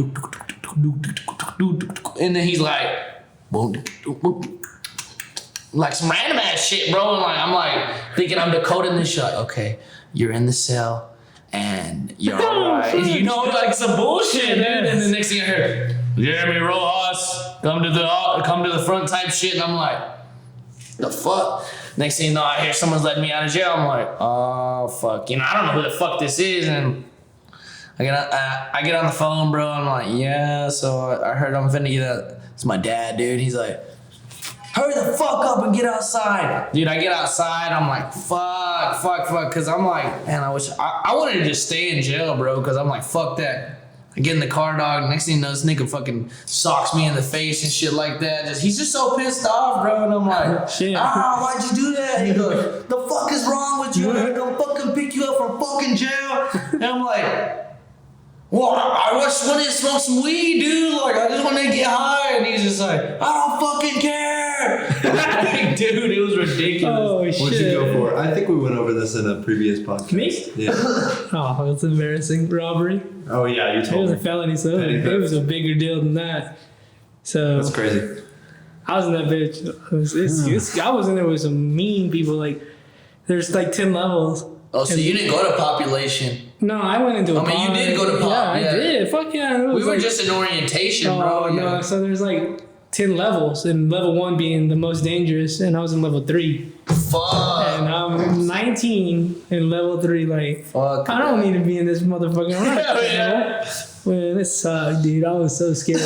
and then he's like, like some random ass shit, bro. And like I'm like thinking I'm decoding this shit. Like, okay, you're in the cell and you're alright. You know, like some bullshit, dude. And the next thing I hear, Jeremy Rojas, come to the front type shit. And I'm like, the fuck? Next thing you know, I hear someone's letting me out of jail. I'm like, oh fuck. I don't know who the fuck this is. And I get on the phone, bro. I'm like, yeah. So I heard I'm finna get that. It's my dad, dude. He's like, hurry the fuck up and get outside. Dude, I get outside, I'm like, fuck, because I'm like, man, I wanted to just stay in jail, bro, because I'm like, fuck that. I get in the car, dog. Next thing you know, this nigga fucking socks me in the face and shit like that. He's just so pissed off, bro. And I'm like, Shit. why'd you do that? He goes, the fuck is wrong with you? I'm gonna fucking pick you up from fucking jail. And I'm like, well, I just wanted to smoke some weed, dude. Like, I just wanted to get high. And he's just like, I don't fucking care. Like, dude, it was ridiculous. Oh, shit. What'd you go for? I think we went over this in a previous podcast. Me? Yeah. Oh, that's embarrassing. Robbery. Oh yeah, you It told was me. a felony, so it was a bigger deal than that. So That's crazy. I was in that bitch. I was in there with some mean people. Like, there's like 10 levels. Oh, so you didn't go to population. No, I went into a I mean, you pod. did go to pop, Yeah, yeah. I did. Fuck yeah. It was We were like- just in orientation, Oh, bro. no. Yeah. So there's like 10 levels, and level 1 being the most dangerous, and I was in level 3. Fuck. And I'm 19 in level 3. Like, Fuck. I don't need to be in this motherfucking room. Hell yeah. Man, it sucked, dude. I was so scared.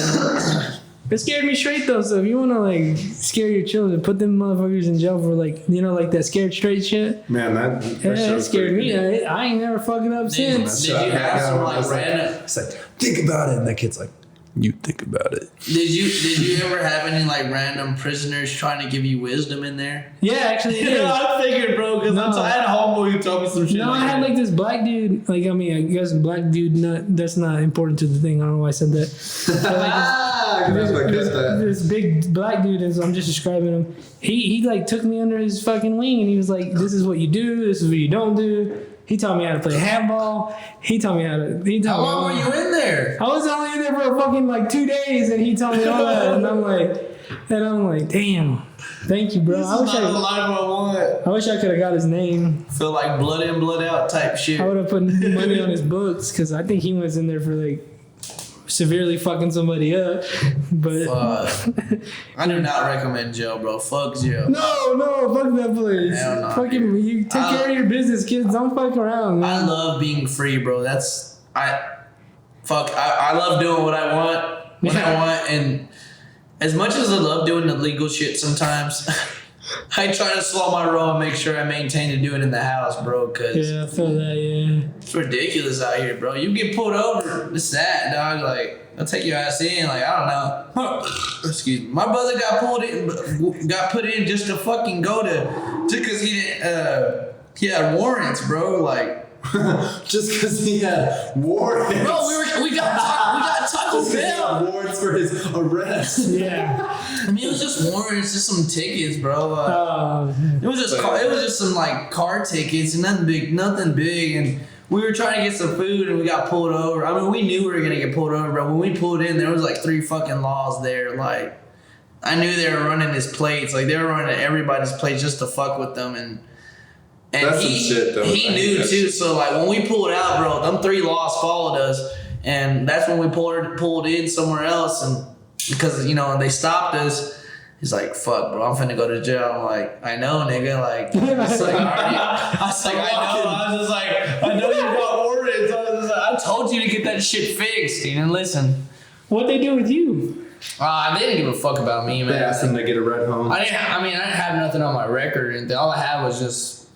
It scared me straight though. So if you wanna like scare your children, put them motherfuckers in jail for like like that scared straight shit. Man, that Yeah, it show's scared pretty me. good. I ain't never fucking up Did since. you have some like random? It's like, think about it, and that kid's like, you think about it. Did you ever have any like random prisoners trying to give you wisdom in there? Yeah, actually, it is. I figured, bro, because No. I had a homeboy who told me some shit. No, I like had that. like this black dude. Like, I mean, I guess black dude. That's not important to the thing. I don't know why I said that. But, like, this big black dude, and so I'm just describing him. He like took me under his fucking wing, and he was like, "This is what you do. This is what you don't do." He taught me how to play handball. He taught me how to. He taught How me long were you in there? I was only in there for fucking like 2 days, and he taught me all that, and I'm like, damn, thank you, bro. This I is wish not the I life I want. could have got his name. Feel like blood in, blood out type shit. I would have put money on his books because I think he was in there for like severely fucking somebody up. But I do not recommend jail, bro. Fuck jail. no, fuck that place. Hell no, Fucking, you take care of your business, kids. Don't fuck around, I man. love being free, bro. I love doing what I want when I want, and as much as I love doing the legal shit sometimes, I try to slow my roll and make sure I maintain to do it in the house, bro, because Yeah, I feel that. Yeah. it's ridiculous out here, bro. You get pulled over, it's that, dog. Like, they'll take your ass in. Like, I don't know. Excuse me. My brother got put in just to fucking just because he didn't. He had warrants, bro. Like, Just because he had warrants. bro, we got Taco Just 'cause he Bell. had warrants for his arrest. Yeah. I mean, it was just warrants, just some tickets, bro. It was just some like car tickets, nothing big, and we were trying to get some food and we got pulled over. I mean, we knew we were gonna get pulled over, but when we pulled in, there was like 3 fucking laws there. Like, I knew they were running his plates, like they were running everybody's plates just to fuck with them, and That's some shit, though. he I knew think too. So like when we pulled out, bro, them 3 laws followed us, and that's when we pulled in somewhere else, and because they stopped us. He's like, fuck, bro, I'm finna go to jail. I'm like, I know, nigga. Like, it's like I was like, I was just like, I know you got warrants. I was just like, I told you to get that shit fixed. You didn't listen. What they do with you? They didn't give a fuck about me, man. They asked him to get a ride home. I didn't have nothing on my record, and all I had was just.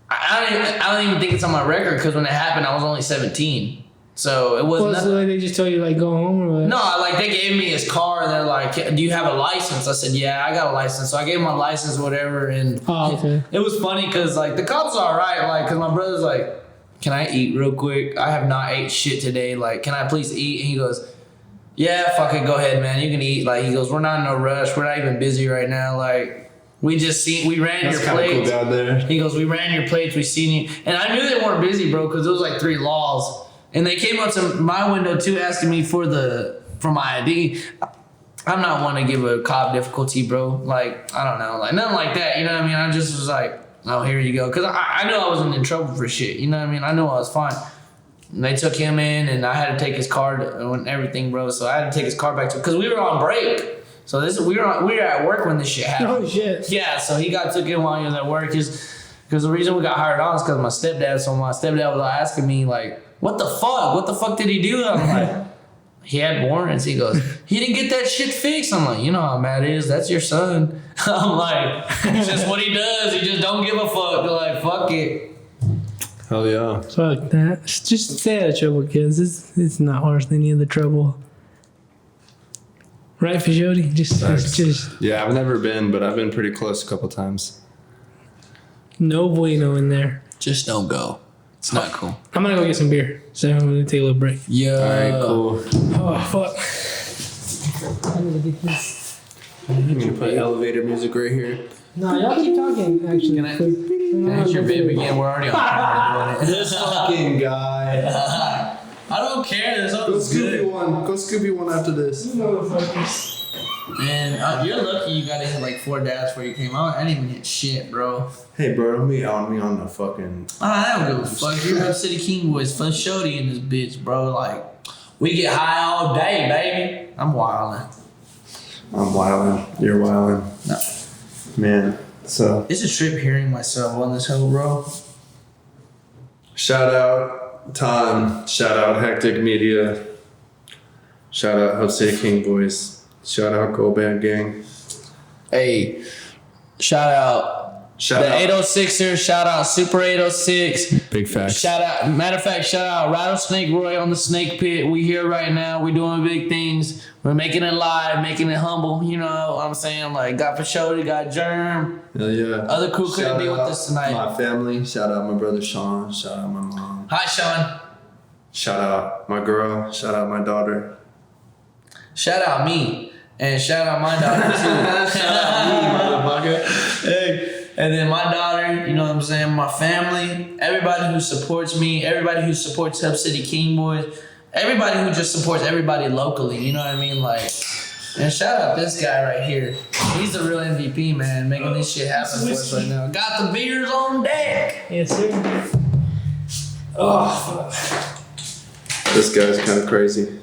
I don't even think it's on my record because when it happened, I was only 17, so it was Well, nothing. so like, they just told you like go home or what? No, like they gave me his car and they're like, "Do you have a license?" I said, "Yeah, I got a license." So I gave him my license, whatever, and Oh, okay. it was funny because like the cops are alright, like because my brother's like, "Can I eat real quick? I have not ate shit today. Like, can I please eat?" And he goes, "Yeah, fuck it, go ahead, man. You can eat." Like he goes, "We're not in no rush. We're not even busy right now. Like we ran That's your kind of cool plates." down there. He goes, "We ran your plates. We seen you." And I knew they weren't busy, bro, because it was like 3 laws. And they came up to my window too, asking me for my ID. I'm not one to give a cop difficulty, bro. Like, I don't know, like nothing like that. You know what I mean? I just was like, "Oh, here you go," because I knew I wasn't in trouble for shit. You know what I mean? I knew I was fine. And they took him in, and I had to take his card and everything, bro. So I had to take his card back to because we were on break. So we were at work when this shit happened. Oh shit. Yeah, so he took in while he was at work. Because the reason we got hired on is because my stepdad was asking me like, what the fuck did he do? I'm like, he had warrants. He goes, he didn't get that shit fixed. I'm like, you know how mad it is. That's your son. I'm like, it's just what he does. He just don't give a fuck. They're like, fuck it. Hell yeah. Fuck that. Just stay out of trouble, kids. It's not worth any of the trouble. Right, Fajodi? Just Yeah, I've never been, but I've been pretty close a couple times. no bueno in there. Just don't go. It's not cool. I'm gonna go get some beer, so I'm gonna take a little break. Yeah. All right, cool. Oh fuck! I need to get this. I'm gonna put elevator music right here. No, y'all keep talking. Actually, Can I hit your bib again? We're already on camera doing it. This fucking guy. I don't care. This Go was Scooby good. one. Go Scooby one after this. Motherfuckers. Man, you're lucky you got to hit like 4 dabs before you came out. I didn't even hit shit, bro. Hey, bro, don't be on me on the fucking. I don't give a fuck. You're Hub City King Boys. Fun shorty in this bitch, bro. Like, we get high all day, baby. I'm wildin'. I'm wildin'. You're wildin'. No. Man, so It's a trip hearing myself on this hill, bro. shout out Tom. Shout out Hectic Media. Shout out Hub City King Boys. Shout out Go Band Gang. Hey, shout out Shout the out 806ers. Shout out Super 806. Big Facts. Shout out, matter of fact, shout out Rattlesnake Roy on the Snake Pit. We here right now. We doing big things. We're making it live, making it humble. You know what I'm saying? Like, got Pashodi, got Germ. Hell yeah. Other crew couldn't Shout be with out us tonight. My family. Shout out my brother Sean. Shout out my mom. Hi, Sean. Shout out my girl. Shout out my daughter. Shout out me. And shout out my daughter, too. Shout out me, motherfucker. Hey. And then my daughter, you know what I'm saying? My family, everybody who supports me, everybody who supports Hub City King Boys, everybody who just supports everybody locally, you know what I mean? Like, and shout out this guy right here. He's the real MVP, man, making this shit happen for us right now. Got the beers on deck. Yes, sir. Oh, This guy's kind of crazy.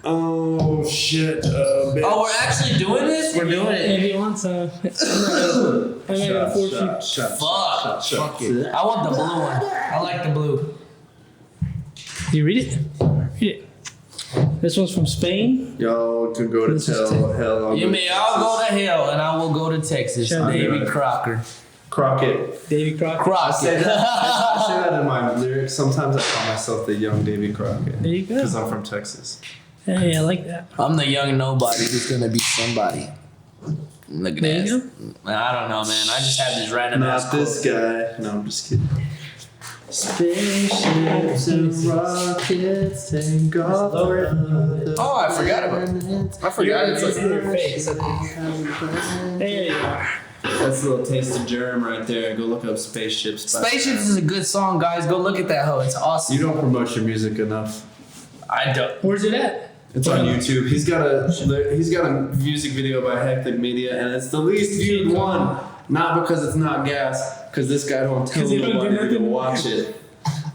Oh shit! Oh, we're actually doing this? We're doing it. if you want some, I'm not gonna force you. Fuck it. I want the blue one. I like the blue. You read it? Read it. This one's from Spain. Y'all can go to This is hell. You may all go to hell and I will go to Texas. Shout out. Davy Crocker. Crockett. Davy Crockett. I say Crockett. that in my lyrics. Sometimes I call myself the young Davy Crockett. There you go. Because I'm from Texas. Hey, I like that. I'm the young nobody who's gonna be somebody. Look at There that. you I don't know, man. I just have this random ass Not this guy. No, I'm just kidding. Spaceships and rockets take off. Oh, I forgot about it. I forgot it's in your face. There you are. That's a little taste of germ right there. Go look up Spaceships. by Spaceships Germ. is a good song, guys. Go look at that hoe. It's awesome. You don't promote your music enough. I don't. Where's it at? It's on YouTube. He's got a music video by Hectic Media, and it's the least viewed one. Not because it's not gas, because this guy don't tell 'Cause he don't do nobody to nothing. watch it.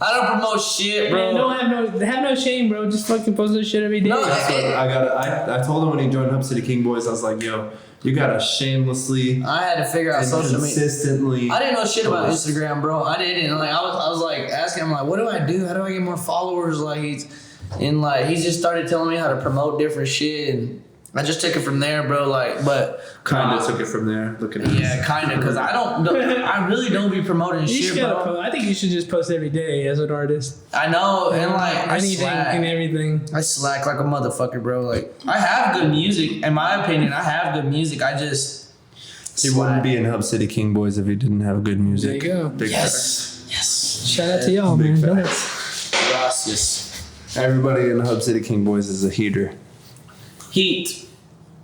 I don't promote shit, Man, bro. don't have no shame, bro. Just fucking post this shit every day. No, I told him when he joined Hub City King Boys, I was like, yo, you gotta shamelessly I had to figure out and social media. consistently. I didn't know shit about Instagram, bro. I didn't. Like, I was like asking him, like, what do I do? How do I get more followers? Like, he just started telling me how to promote different shit, and I just took it from there, bro. Like, but Kinda took it from there. Looking at yeah, kind of, cause I really don't be promoting You shit, should gotta bro. post. I think you should just post every day as an artist. I know, and like I Anything and slack. everything. I slack like a motherfucker, bro. Like, I have good music, in my opinion. I have good music. I just He wouldn't be in Hub City King Boys if he didn't have good music. There you go. Big yes, yes. Shout out to y'all, Big man. Go ahead. facts. Gracias. Everybody in Hub City King Boys is a heater. Heat,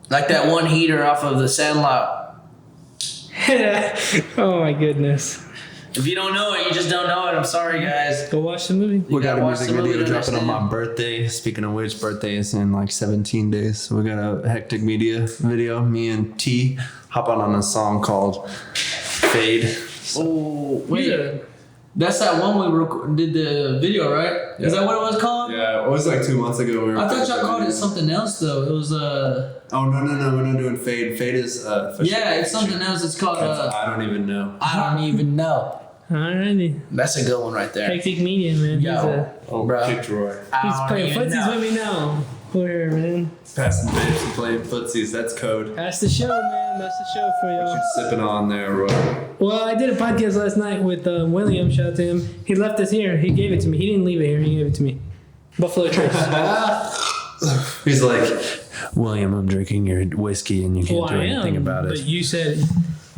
like that one heater off of the Sandlot. Oh my goodness. If you don't know it, you just don't know it. I'm sorry, guys. Go watch the movie. We got gotta a watch music the movie video to dropping on my understand. birthday. Speaking of which, birthday is in like 17 days. So we got a Hectic Media video. Me and T hop on a song called Fade. Oh, wait. That's that one we did the video, right? Is that what it was called? Yeah, it was like 2 months ago. We were I thought y'all called it something else, though. It was, Oh, no, we're not doing Fade. Fade is, yeah, it's something else. It's called, I don't even know. I don't even know. Alrighty. That's a good one right there. Hectic Media, man. Yo, bro. Kicked Roy. He's playing footsies with me now. We're here, man. Passing babes and playing footsies. That's code. That's the show, man. That's the show for y'all. Sipping on there, Roy. Well, I did a podcast last night with William. Shout out to him. He left us here. He gave it to me. He didn't leave it here. He gave it to me. Buffalo Trace. He's like, William, I'm drinking your whiskey and you can't Well, do I anything am, about but it. you said,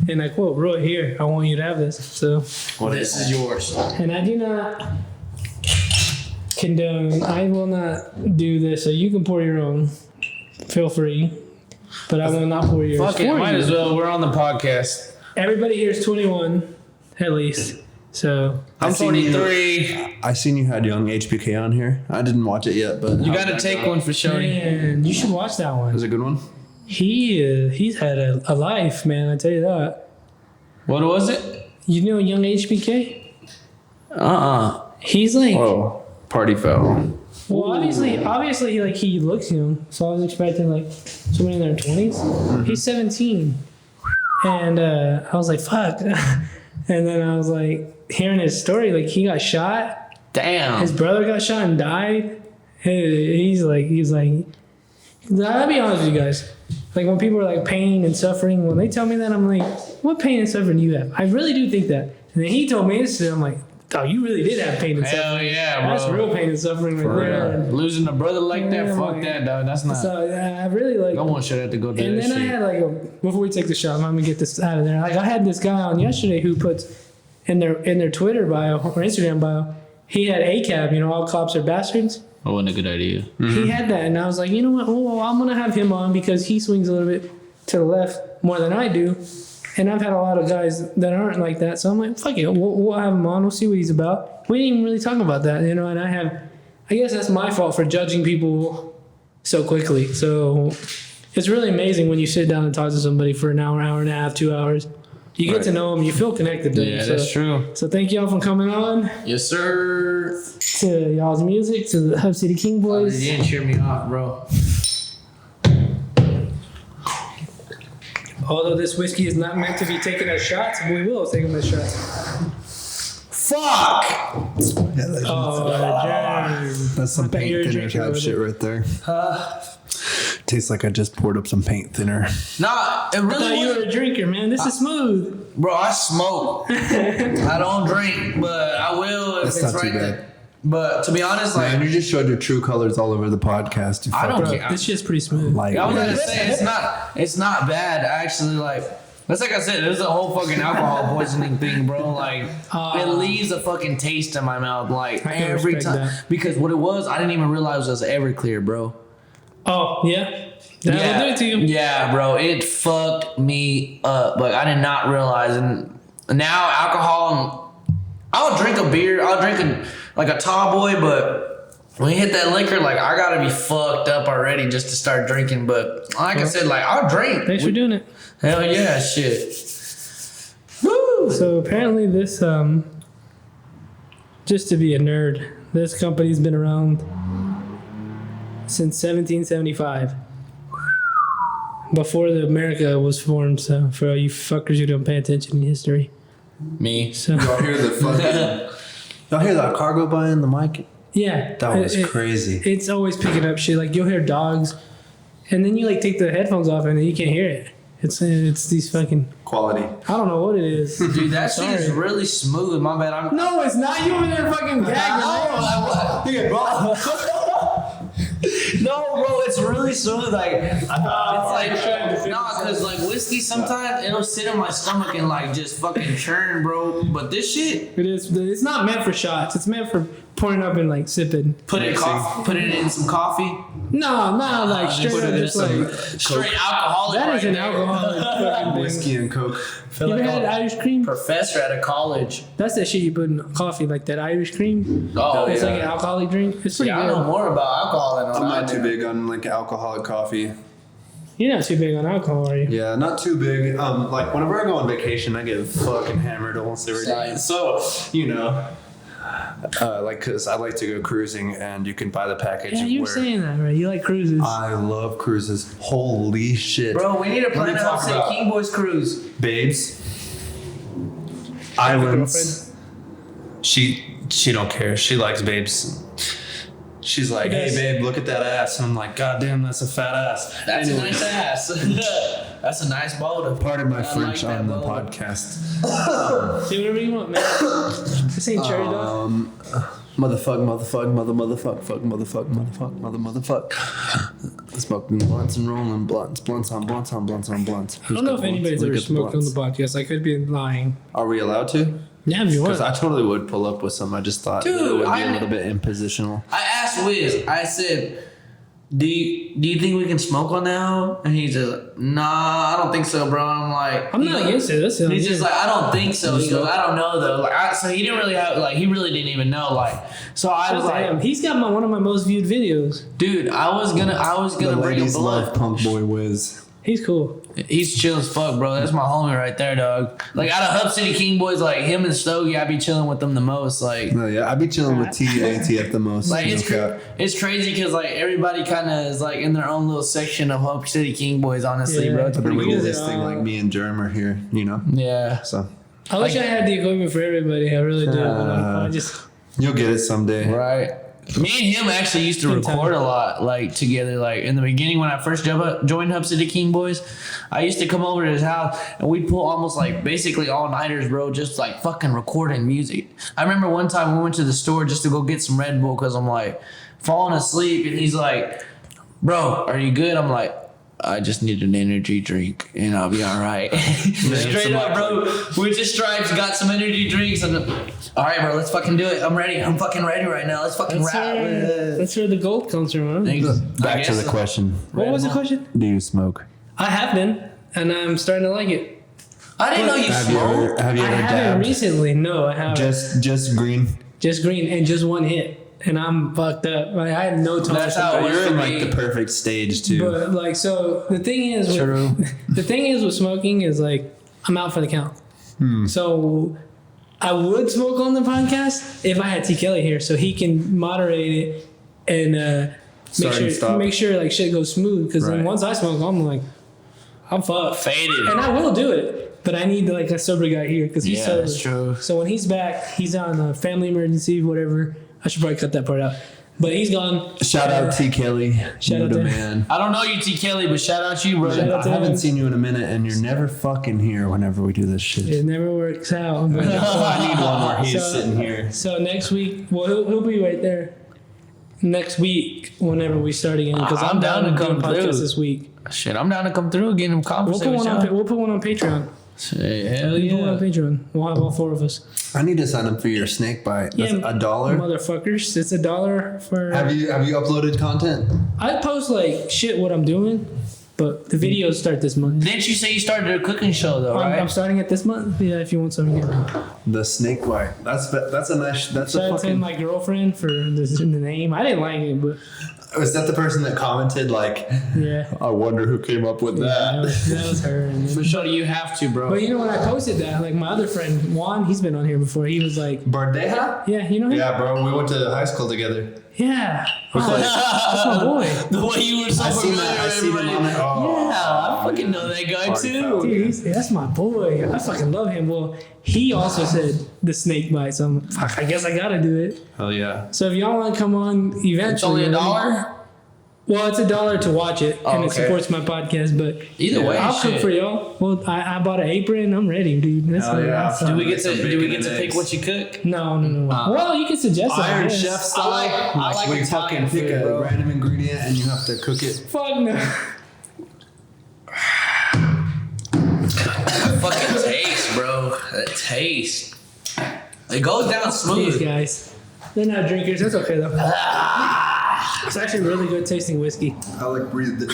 and I quote, Roy, here, I want you to have this. So, This is yours. and I do not condone, I will not do this. So you can pour your own. Feel free. But I will not pour yours. Fuck it, for might you. as well. We're on the podcast. Everybody here is 21, at least. So, I'm seen you- 23. I seen you had Young HBK on here. I didn't watch it yet, but You gotta take one for Shorty. man, you should watch that one. was it a good one? He's had a life, man. I tell you that. What was it? You know Young HBK? Uh-uh. He's like, Oh, party foul. well, obviously, he looks young. So I was expecting like somebody in their 20s. He's 17, and I was like, fuck. And then I was like, hearing his story, like he got shot. Damn. His brother got shot and died. He's like, I'll be honest with you guys. Like when people are like pain and suffering, when they tell me that, I'm like, what pain and suffering do you have? I really do think that. And then he told me this, and I'm like, oh, you really did have pain and suffering. Hell yeah, bro. That's real pain and suffering right there. And Losing a brother like that, Yeah, fuck like- that, dog. That's not. so I really like. No one should have to go through And that then I shit. had like before we take the shot, let me get this out of there. Like I had this guy on yesterday who puts in their Twitter bio or Instagram bio, he had ACAB, all cops are bastards. That wasn't a good idea. He had that, and I was like, you know what? Well, I'm gonna have him on because he swings a little bit to the left more than I do, and I've had a lot of guys that aren't like that. So I'm like, fuck it, we'll have him on. We'll see what he's about. We didn't even really talk about that, And I guess that's my fault for judging people so quickly. So it's really amazing when you sit down and talk to somebody for an hour, hour and a half, 2 hours. You get Right. to know them. You feel connected to them. Yeah, So- that's true. So thank y'all for coming on Yes, sir. to y'all's music, to the Hub City King You Boys. didn't cheer me off, bro. Although this whiskey is not meant to be taken as shots, we will take them as shots. Fuck! Yeah, that's, Oh, that's some I bet you're paint thinner drinking type over shit there. right there. Tastes like I just poured up some paint thinner. Nah, it I really thought you was. were a drinker, man. This is smooth. Bro, I smoke. I don't drink, but I will if That's it's not too right bad. there. But to be honest, Man, like, you just showed your true colors all over the podcast. You I don't fucking- care. This shit's pretty smooth. Like, I was gonna say it's not bad actually. Like that's like I said, there's a whole fucking alcohol poisoning thing, bro. Like it leaves a fucking taste in my mouth, like I can every respect time. that. Because what it was, I didn't even realize it was Everclear, bro. Oh, yeah? That'll do it to you. Yeah, bro, it fucked me up. Like I did not realize, and now alcohol. I'll drink a beer. I'll drink like a tall boy, but when you hit that liquor, like I gotta be fucked up already just to start drinking. But like I said, like I'll drink. Thanks for doing it. Hell yeah, shit. Woo! So apparently this, just to be a nerd, this company's been around since 1775. Before the America was formed, so for all you fuckers who don't pay attention in history. Me. So y'all hear the fucking. Y'all hear that cargo buying the mic? yeah. That was it- crazy. It's always picking up shit. Like you'll hear dogs, and then you like take the headphones off, and then you can't hear it. It's these fucking. Quality. I don't know what it is. Dude, that shit is Sorry. really smooth. My bad. I'm. No, it's not. You over there fucking gagging. No, bro, it's really smooth. Like, it's like, trying to figure nah, cause like whiskey sometimes it'll sit in my stomach and like just fucking churn, bro. But this shit, It is. It's not meant for shots. It's meant for pouring up and like sipping. put it in some coffee. No, not like straight Put up. it in Just some like straight alcoholic. that is right an there. alcoholic fucking thing. Whiskey and Coke. Feel You like ever had a Irish cream? professor at a college. That's that shit you put in coffee, like that Irish cream. Oh, It's yeah. like an alcoholic drink. It's pretty Yeah, I know good. more about alcohol than I'm I not do. too big on like alcoholic coffee. You're not too big on alcohol, are you? Yeah, not too big. Like whenever I go on vacation, I get fucking hammered almost every day. Same. So like, cause I like to go cruising, and you can buy the package. Yeah, you were where saying that, right? You like cruises. I love cruises. Holy shit, Bro, we need to plan me a talk Hub City about- King Boys cruise. babes, islands, she don't care. She likes babes. She's like, hey babe, look at that ass. And I'm like, God damn, that's a fat ass. That's a nice ass. That's a nice boulder. Pardon my I French like that on the boulder. podcast. Do whatever you want, man. This ain't cherry dog. Motherfuck. Smoking blunts and rolling blunts on blunts. I don't know if anybody's ever smoked on the podcast. I could be lying. Are we allowed to? Yeah, if you want. Because I totally would pull up with some. I just thought that it Dude, would be a little bit impositional. I asked Wiz, I said, do you think we can smoke on now? And he's just like, nah, I don't think so, bro. I'm like, I'm not against it. Listen, He's just like, I don't think so. He goes, I don't know though. Like, so he didn't really have, like, he really didn't even know. Like, so I was like, he's got one of my most viewed videos. dude, I was gonna The bring a ladies love blunt. Punk Boy Wiz. He's cool. He's chill as fuck, bro. That's my homie right there, dog. Like, out of Hub City King boys, like him and Stogie, I be chilling with them the most. Like, No, yeah, I'd be chilling with TAT at the most. Like it's Okay. it's crazy because like everybody kind of is like in their own little section of Hope City King Boys. Honestly, Yeah. bro, it's But pretty we cool. do this thing like me and Germ are here, you know? Yeah, So I wish I had the equipment for everybody. I really do. I just you'll get it someday. right. Me and him actually used to Good time. record a lot, like together. Like in the beginning when I first joined Hub City King Boys, I used to come over to his house and we'd pull almost like basically all nighters, bro, just like fucking recording music. I remember one time we went to the store just to go get some Red Bull because I'm like falling asleep and he's like, bro, are you good? I'm like, I just need an energy drink and I'll be all right. Straight up, bro. We just Stripes, got some energy drinks, and all right, bro, let's fucking do it. I'm ready. I'm fucking ready right now. Let's fucking that's where the gold comes from. Huh? Back to the question. What was the question? Do you smoke? I have been, and I'm starting to like it. I didn't know you smoked. Have you I ever haven't dabbed? recently. No, I haven't. Just green. Just green and just one hit, and I'm fucked up. Like, I have no tolerance. That's how it for was You're in for like me. the perfect stage too. But like, so the thing is, True. the thing is with smoking is like I'm out for the count. So I would smoke on the podcast if I had T Kelly here, so he can moderate it and Start and stop. make sure like shit goes smooth. Because then Right. once I smoke, I'm like, I'm fucked. Faded. And I will do it, but I need like a sober guy here because he's Yeah, sober. that's true. So when he's back, he's on a family emergency, whatever. I should probably cut that part out. But he's gone. Shout out T Kelly. Shout You out the to- man. I don't know you, T Kelly, but shout out to you, bro. Shout out I to haven't him. seen you in a minute, and you're never fucking here whenever we do this shit. It never works out. But I need one where he's So- sitting here. So next week, well, he'll be right there. Next week, whenever we start again, because I'm down to doing come podcast through. this week. Shit, I'm down to come through again and We'll conversate put with one on. you. We'll put one on Patreon. Shit, hell We'll put one on yeah. Patreon. We'll have all four of us. I need to sign up for your snake bite. That's $1. motherfuckers. It's $1 for. Have you uploaded content? I post like shit what I'm doing, but the videos start this month. Didn't you say you started a cooking show though, I'm right? starting it this month. Yeah, if you want some, again. The snake bite. That's a nice. That's Shout a out to fucking. my girlfriend for the name. I didn't like it, but Was that the person that commented like? yeah, I wonder who came up with that was her. And For sure, you have to, bro. but you know when I posted that, like my other friend Juan, he's been on here before. He was like, Bardeja? "Yeah, you know him? Yeah, bro. We went to high school together. Yeah, oh, that's my boy." The way you were so I seen familiar that. I with seen him everybody. on it. Oh, Yeah, I fucking know that guy Party too. foul. Dude, that's my boy. I fucking love him. Well, he also said the snake bite, so I'm, fuck, I guess I gotta do it. hell yeah. So if y'all want to come on eventually, It's only $1. Well, it's $1 to watch it, and it okay. supports my podcast. But Either way, I'll cook shit. for y'all. Well, I bought an apron. I'm ready, dude. That's Hell what yeah. that's- Do we get Some to bacon and pick eggs. what you cook? No. Well, you can suggest it, I Iron guess. Chef style. I like we Italian fucking pick food, a bro. random ingredient and you have to cook it. Fuck no. Fucking taste, bro. That taste. It goes down These smooth. guys, they're not drinkers. That's okay though. It's actually really good tasting whiskey. I like breathe the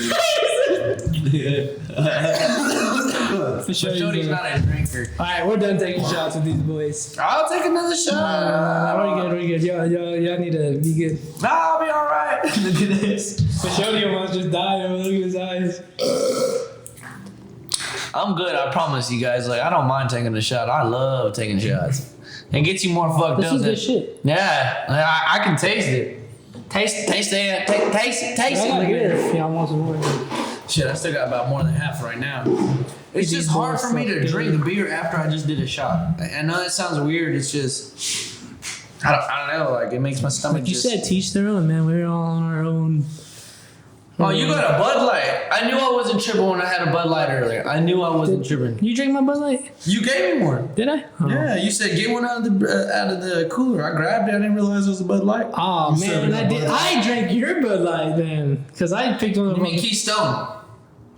For sure. Jody's not a drinker. All right, we're done taking shots with these boys. I'll take another shot. We're good. Y'all need to be good. Nah, I'll be alright. Look at this. For sure, you almost just died. Look at his eyes. I'm good, I promise you guys. Like, I don't mind taking a shot. I love taking shots. It gets you more fucked This up. is than- good shit. Yeah, like, I can taste it. Taste it. Taste it. I got Look at here. it. Y'all want some more? Shit, I still got about more than half right now. It's These just hard boys for me to fucking- drink a beer after I just did a shot. I know that sounds weird. It's just I don't know. Like it makes my stomach. Like you just... said, teach their own, man. We're all on our own. Oh, you got a Bud Light. I knew I wasn't tripping when I had a Bud Light earlier. I knew I wasn't tripping. You drink my Bud Light? You gave me one. Did I? Oh. Yeah, you said get one out of the cooler. I grabbed it. I didn't realize it was a Bud Light. Oh man, I did. I drank your Bud Light then, cause I picked one of You them. mean Keystone?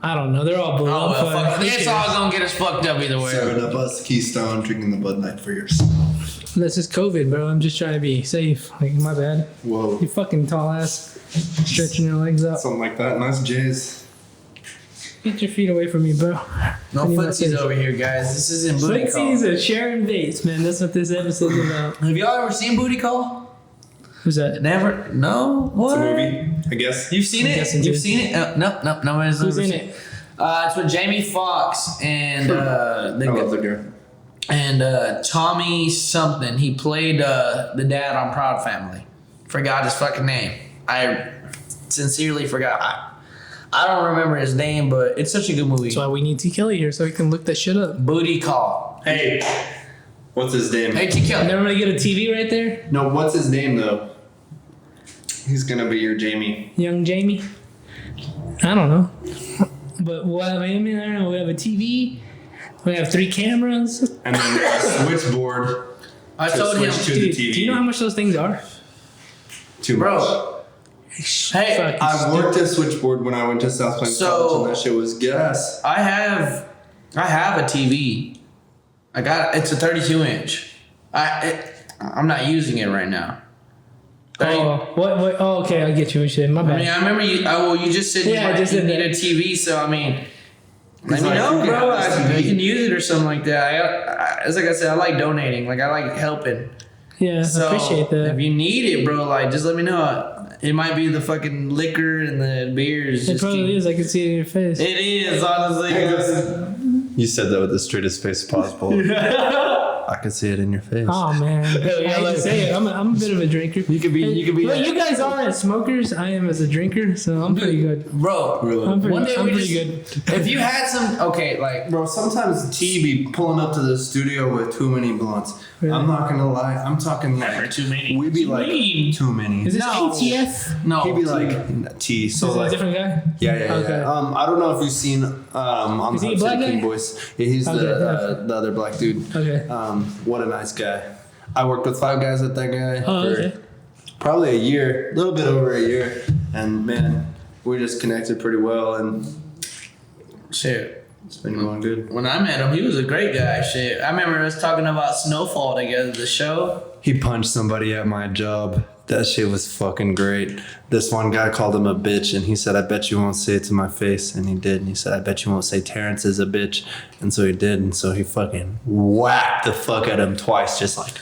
I don't know. They're all blue. Oh, well, I'm fuck. fine. It's all gonna get us fucked up either way. 7 Up us, Keystone, drinking the Bud Light for yourself. This is COVID, bro. I'm just trying to be safe. Like my bad. Whoa. You fucking tall ass, stretching your legs out. Something like that. Nice J's. Get your feet away from me, bro. No I need my footsies face. over here, guys. This isn't Booty Footsies Call. and Sharon Bates, man. That's what this episode's about. Have y'all ever seen Booty Call? Who's that? Never? No? What? It's a movie, I guess. You've seen I'm it? guessing You've too. seen it? Nope. Nobody's Who's ever in seen it? It's with Jamie Foxx and I love the girl. and Tommy something. He played the dad on Proud Family. Forgot his fucking name. I sincerely forgot. I don't remember his name, but it's such a good movie. That's why we need T. Kelly here so he can look that shit up. Booty Call. Hey, what's his name? Hey, T. Kelly. Never gonna get a TV right there, No, what's his name though? He's gonna be your Jamie. young Jamie. I don't know, but we'll have him in there. And we have a TV. We have 3 cameras. And then a switchboard. I to told him, switch to Dude, the TV. do you know how much those things are? Too much. bro. Hey, Fuck. I worked a switchboard when I went to South Plains So- College, and that shit was gas. I have a TV. It's a 32 inch. I'm not using it right now. Oh, what? Oh, okay, I get you. What you said. My I bad. mean, I remember you. You just said Yeah, I just you said need that. a TV, so I mean, let It's me like, know, you can bro. have this TV. You can use it or something like that. As like I said, I like donating. Like I like helping. Yeah, So I appreciate that. if you need it, bro, like just let me know. It might be the fucking liquor and the beers. It just probably is. I can see it in your face. It is honestly. You said that with the straightest face possible. I could see it in your face. Oh man, I hate to like- say it. I'm a bit of a drinker. You could be. Well, you guys are as smokers. I am as a drinker, so I'm pretty good. Bro, I'm pretty, one day I'm we pretty just, good. if you had some, okay, like, Bro, sometimes T be pulling up to the studio with too many blunts. Really? I'm not gonna lie. I'm talking like too many. We be like Mean. too many. Is this No. ATF? no. He'd be like T. So Is it a like different guy? yeah. Okay. I don't know if you've seen on Is he a Hot black City King guy? Boys. Yeah, he's Okay, the other black dude. Okay. What a nice guy. I worked with 5 guys with that guy Oh, for okay. probably a year, a little bit over a year, and man, we just connected pretty well, and Shit. it's been going good. When I met him, he was a great guy. Shit. I remember us talking about Snowfall together, the show. He punched somebody at my job. That shit was fucking great. This one guy called him a bitch, and he said, "I bet you won't say it to my face," and he did. And he said, "I bet you won't say Terrence is a bitch," and so he did. And so he fucking whacked the fuck at him twice, just like.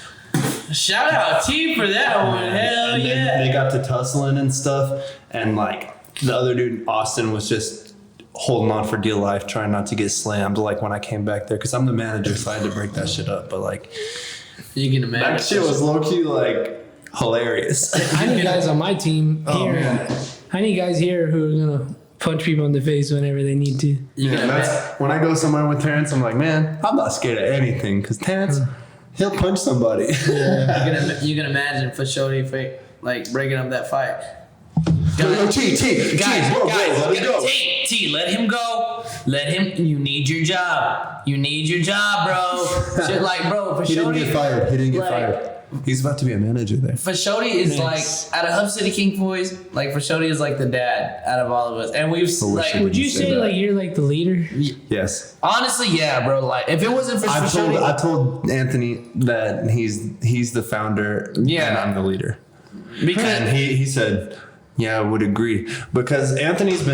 Shout out T for that one. Hell And then yeah. they got to tussling and stuff, and like the other dude, Austin, was just holding on for dear life, trying not to get slammed. Like when I came back there, because I'm the manager, so I had to break that shit up. But like You can imagine. that shit was low key like hilarious. I need guys on my team here. man. I need guys here who are gonna punch people in the face whenever they need to. You Yeah, can that's imagine. when I go somewhere with Terrence. I'm like, man, I'm not scared of anything, because Terrence, he'll punch somebody. You can imagine for Shody like breaking up that fight. Yo, T, Guys, bro, let it go. T, let him go. Let him. You need your job. You need your job, bro. Shit, like, bro, for He didn't Shody. get fired. He didn't get like- fired. He's about to be a manager there. For Shody is Nice. like out of Hub City King Boys. Like for Shody is like the dad out of all of us, and we've wish like. he Would you say say that. like you're like the leader? Yes. Honestly, yeah, bro. Like if it wasn't for I Shody, told Anthony that he's the founder Yeah. and I'm the leader. because And he said, yeah, I would agree. Because Anthony's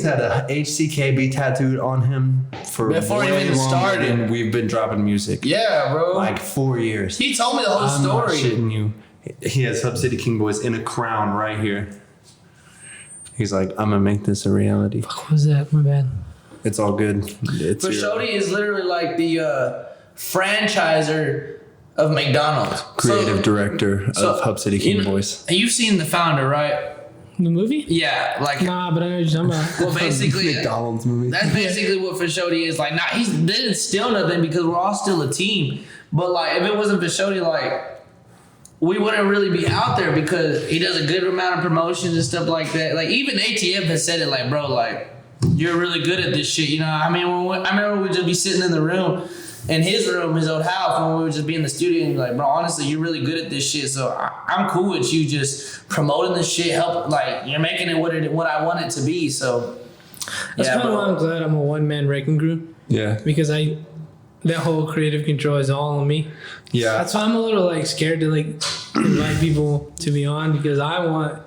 had a HCKB tattooed on him for Before he way even longer started. than we've been dropping music. yeah, bro. Like 4 years. He told me the whole I'm not story. shitting you. He has Hub City King Boys in a crown right here. He's like, I'm gonna make this a reality. What was that? My bad. It's all good. It's For your Shody is literally like the franchiser of McDonald's. creative So- director so, of Hub City King you know- Boys. You've seen the founder, right? The movie? Yeah, like Nah, but I know what you're talking about. well, basically. McDonald's movie. That's basically what Fashodi is like. Nah, he didn't steal nothing because we're all still a team. But like, if it wasn't Fashodi, like, we wouldn't really be out there because he does a good amount of promotions and stuff like that. Like even ATF has said it, like, bro, like you're really good at this shit. You know, I mean, I remember we'd just be sitting in the room, in his room, his old house, when we would just be in the studio and be like, bro, honestly, you're really good at this shit. So I'm cool with you just promoting this shit. Help, like you're making it what I want it to be. So That's kind of why I'm glad I'm a one-man wrecking crew. Yeah. Because that whole creative control is all on me. Yeah. That's why I'm a little like scared to like invite people to be on, because I want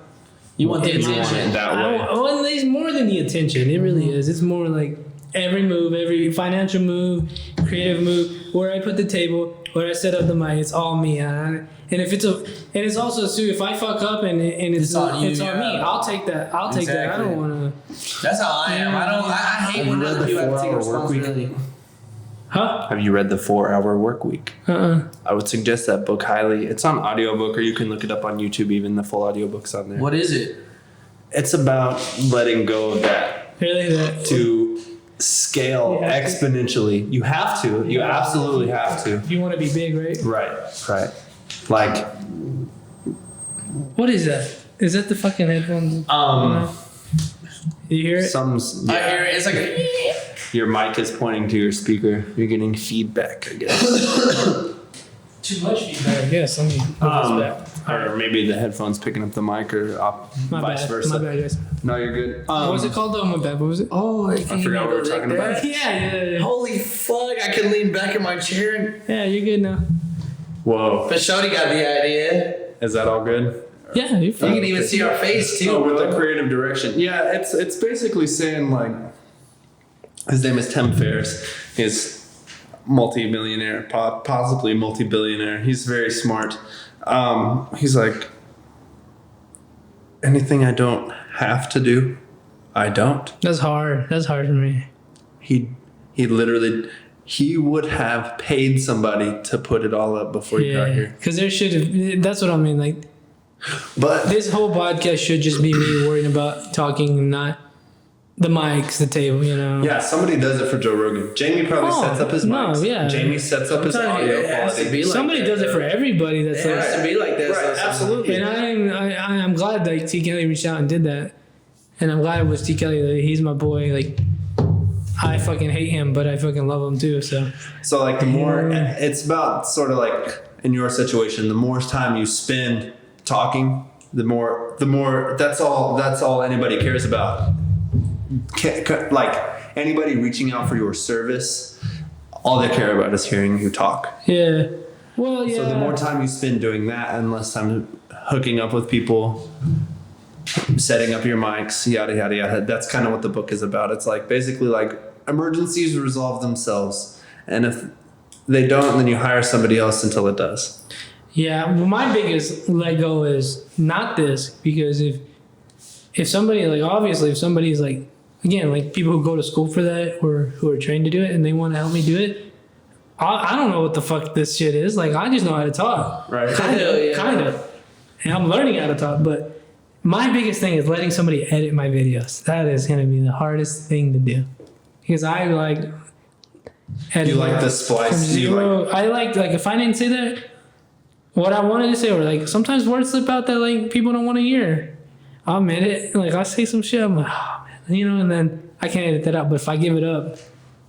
the attention. Well, it's more than the attention. It really is. It's more like every move, every financial move, creative move, where I put the table, where I set up the mic. It's all me. And if it's also too, if I fuck up and it's on you, it's on me. I'll take that. I'll take that. I don't want to. That's how I am. I hate when other people have to take responsibility. Huh? Have you read The 4 Hour Work Week? I would suggest that book highly. It's on audiobook, or you can look it up on YouTube. Even the full audiobook's on there. What is it? It's about letting go of that Really? That to scale exponentially. You have to. You absolutely have to. you want to be big, right? Right. Like, What is that? Is that the fucking headphones? You hear it? I hear it. It's like Your mic is pointing to your speaker. You're getting feedback, I guess. Too much feedback. I guess. Let me put this back. Or maybe the headphones picking up the mic, or My vice bad. versa. My bad, guys. No, you're good. What was it called though? My bad. What was it? oh, I forgot what we were talking about. Yeah. Holy fuck! I can lean back in my chair. Yeah, you're good now. Whoa. But Shody got the idea. Is that all good? Yeah, you're You fine. can even see our face too, Oh, with bro. the creative direction. Yeah, it's basically saying, like, his name is Tim Ferriss. He's multi-millionaire, possibly multi-billionaire. He's very smart. He's like, anything I don't have to do, I don't. That's hard. That's hard for me. He literally, he would have paid somebody to put it all up before he got Yeah, here. because there should have. That's what I mean. Like But this whole podcast should just be me worrying about talking, not the mics, the table. You know. yeah, somebody does it for Joe Rogan. Jamie probably Oh, sets up his no, mics. yeah. Jamie sets up his audio quality. Somebody does it for everybody. That's It like, has to be like that. Right, absolutely. and I'm glad that T Kelly reached out and did that, and I'm glad it was T Kelly. That he's my boy. Like I fucking hate him, but I fucking love him too. So like the more, it's about sort of like in your situation, the more time you spend talking, the more that's all anybody cares about. Like anybody reaching out for your service, all they care about is hearing you talk. yeah. Well, yeah. So the more time you spend doing that and less time hooking up with people, setting up your mics, yada yada yada. That's kind of what the book is about. It's like basically like emergencies resolve themselves, and if they don't, then you hire somebody else until it does. Yeah, well, my biggest let go is not this, because if somebody, like, obviously if somebody's like, again, like people who go to school for that or who are trained to do it and they want to help me do it, I don't know what the fuck this shit is. Like, I just know how to talk. Right. Kind of. And I'm learning how to talk, but my biggest thing is letting somebody edit my videos. That is going to be the hardest thing to do. Because I like You like the splice? You like, I like if I didn't say that, what I wanted to say, or like sometimes words slip out that like people don't want to hear. I'll admit it. Like I say some shit, I'm like, oh man, you know, and then I can't edit that out. But if I give it up,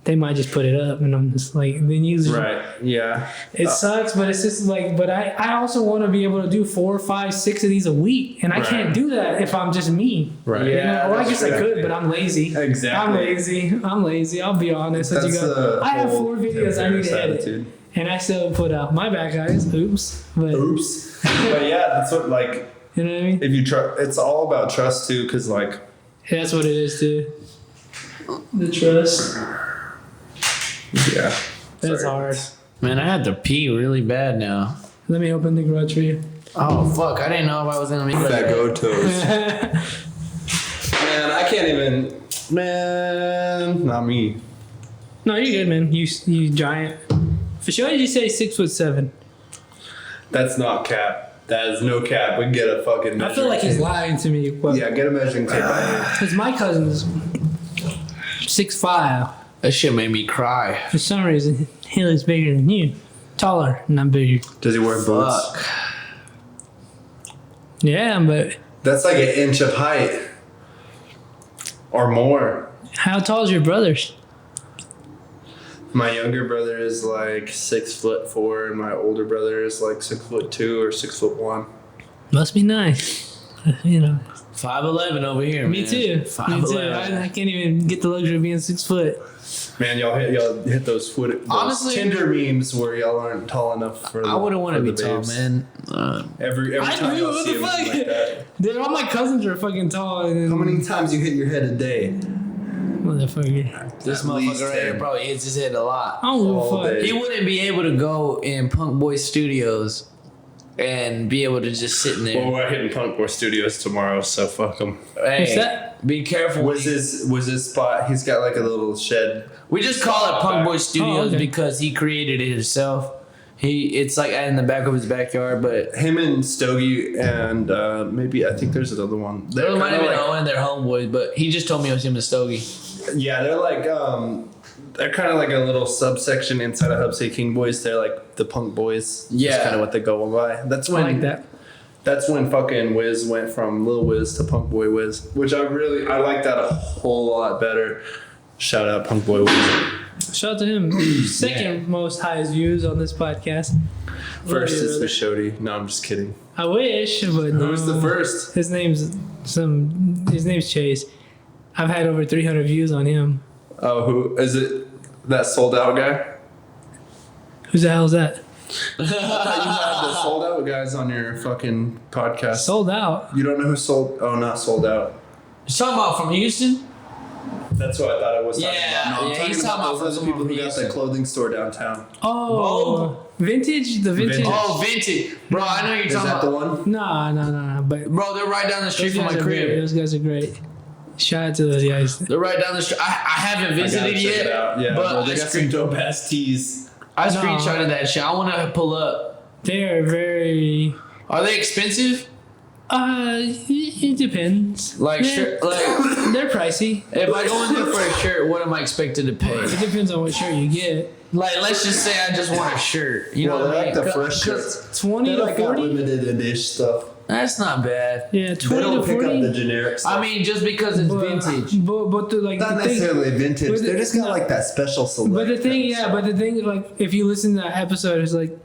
they might just put it up, and I'm just like, then use it. right? Yeah. It sucks, but it's just like, but I also want to be able to do 4, 5, 6 of these a week, and I can't do that if I'm just me. Right. You know? Yeah, Or I that's guess I true. could, but I'm lazy. Exactly. I'm lazy. I'll be honest with you That's guys. the I have whole 4 videos I need to edit, attitude. and I still put out. My bad, guys. Oops. But Oops. But yeah, that's what, like, you know what I mean? if you trust, it's all about trust too, because like, That's what it is, too. The trust. yeah. That's Sorry. hard. Man, I had to pee really bad now. Let me open the garage for you. Oh fuck! I didn't know if I was gonna be like That that. go toast. Man, I can't even. Man, not me. No, you're good, man. You giant. For sure, did you say 6'7"? That's not cap. That is no cap. We can get a fucking. I feel like he's measuring lying to me. tape. Yeah, get a measuring tape out here. Because my cousin's 6'5". That shit made me cry. For some reason, he looks bigger than you. Taller, not bigger. Does he wear boots? Fuck. Yeah, but That's like an inch of height or more. how tall is your brothers? My younger brother is like 6'4", and my older brother is like 6'2" or 6'1". Must be nice. You know. 5'11" over here. Me man. too. 5'11". I can't even get the luxury of being 6 foot. Man, y'all hit those Honestly- Tinder memes where y'all aren't tall enough for. I wouldn't want to be tall, babes. man. Every I time do. y'all What see the them fuck? like that. Dude, all my cousins are fucking tall. And How many times you hit your head a day? Motherfucker. This At least motherfucker right here 10. probably hits his head a lot. I don't give All a fuck. day. He wouldn't be able to go in Punk Boy Studios and be able to just sit in there. Well, we're hitting Punk Boy Studios tomorrow, so fuck him. Hey, What's that? Be careful. Was his spot? He's got like a little shed. We just call it Punk Boy Studios okay. because he created it himself. It's like in the back of his backyard, but Him and Stogie and maybe I think there's another one. there might have kinda been one of their homeboys, but he just told me it was him and Stogie. Yeah, they're like they're kind of like a little subsection inside of Hub City King Boys. They're like the Punk Boys. Yeah. That's kind of what they go by. That's I when like that. That's when fucking Wiz went from Lil Wiz to Punk Boy Wiz, which I like that a whole lot better. Shout out Punk Boy Wiz. Shout out to him. Second most highest views on this podcast. First Love you, is brother. Vishoti. No, I'm just kidding. I wish, but no. Who's the first? His name's Chase. I've had over 300 views on him. Oh, who is it? That sold out guy? Who the hell is that? You had the sold out guys on your fucking podcast. Sold out. You don't know who not sold out. You talking about from Houston? That's what I thought I was talking Yeah, about. No, I'm yeah, talking he's talking about about those other people who got Houston. that clothing store downtown. Oh, vintage. The vintage. Vintage. Oh, Vintage. Bro, I know you're Is talking that the about. one? Nah. But Bro, they're right down the street those from guys my are great. crib. Those guys are great. Shout out to those guys. They're right down the street. I haven't I gotta visited check yet, it out. Yeah, but bro, they I, got some dope ass tees. I No. screenshotted that shit. I want to pull up. They are very. Are they expensive? It depends. Like, They're- shirt, like They're pricey. if I go in there for a shirt, what am I expected to pay? It depends on what shirt you get. Like, let's just say I just want a shirt. You know Well, what they're I mean? like the 'Cause- fresh shirts. 20 They to like got 40. limited edition stuff. That's not bad. Yeah, They 20 don't to pick 40. up the generic stuff. I mean, just because it's vintage. But the, like not the thing, necessarily vintage. but They the- just got like that special select. but the thing, yeah, but the thing, like if you listen to that episode, it's like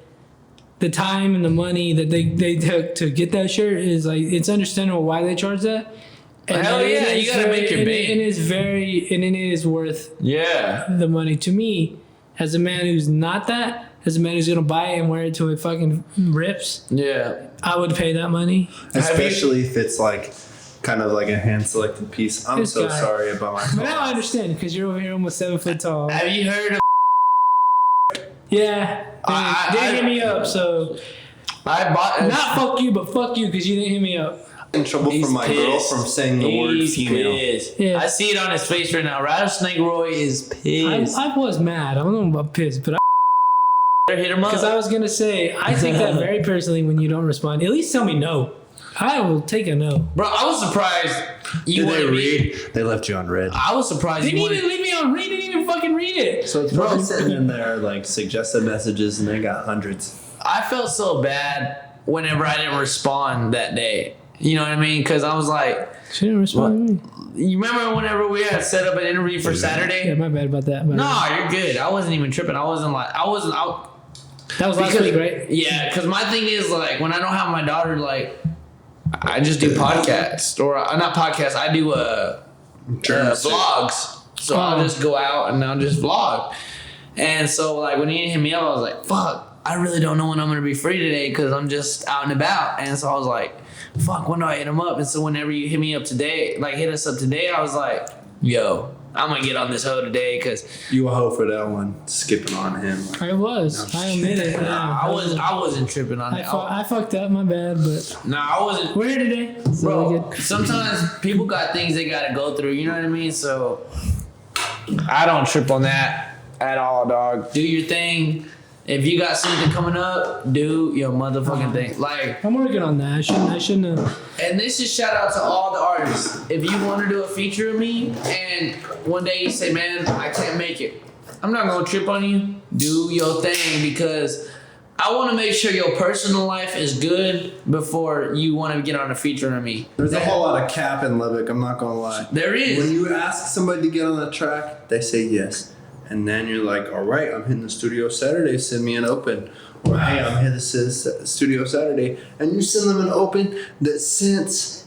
the time and the money that they took to get that shirt is like it's understandable why they charge that. Hell it yeah, is you gotta make your and bank. it is very and it is worth Yeah. the money to me. As a man who's not that, as a man who's gonna buy it and wear it till it fucking rips, Yeah. I would pay that money. Especially if it's like kind of like a hand selected piece. I'm This so guy. sorry about my. But now I understand because you're over here almost 7 foot tall. Have you heard of? Yeah, they hit me up. So I bought. A not fuck you, but fuck you because you didn't hit me up. In trouble He's from my girl pissed. from saying the word He's female. pissed. Yeah. I see it on his face right now. Rattlesnake Roy is pissed. I was mad. I don't know about pissed, but Hit him up. because I was gonna say I take that very personally when you don't respond. At least tell me no. I will take a no. Bro, I was surprised you Did they wanted me. read? They left you on red. I was surprised Didn't you even wanted. leave me on read. Didn't even fucking read it. So it's probably sitting in there like suggested messages, and they got hundreds. I felt so bad whenever I didn't respond that day. You know what I mean? Because I was like, She didn't respond to me. you remember whenever we had set up an interview for Saturday? Yeah, my bad about that. My No, bad. you're good. I wasn't even tripping. I wasn't out. That was last Because, week, right? Yeah, because my thing is like when I don't have my daughter, like I just do podcasts or not podcasts. I do vlogs. So I'll just go out and I'll just vlog. And so like when he hit me up, I was like, "Fuck, I really don't know when I'm gonna be free today because I'm just out and about." And so I was like, "Fuck, when do I hit him up?" And so whenever you hit me up today, like hit us up today, I was like, "Yo, I'm gonna get on this hoe today because." You a hoe for that one, skipping on him. I was. I admit it. Yeah, I wasn't tripping on it. I fucked up. My bad, but No, I wasn't. we're here today. So Bro, good. sometimes people got things they gotta go through, you know what I mean? So I don't trip on that at all, dog. Do your thing. If you got something coming up, do your motherfucking thing. Like, I'm working on that. I shouldn't have. and this is shout out to all the artists. If you want to do a feature of me, and one day you say, "Man, I can't make it," I'm not gonna trip on you. Do your thing because I want to make sure your personal life is good before you want to get on a feature on me. There's a whole lot of cap in Lubbock, I'm not gonna lie. There is. When you ask somebody to get on the track, they say yes. And then you're like, all right, I'm hitting the studio Saturday, send me an open. Or hey, I'm hitting the studio Saturday. And you send them an open that sits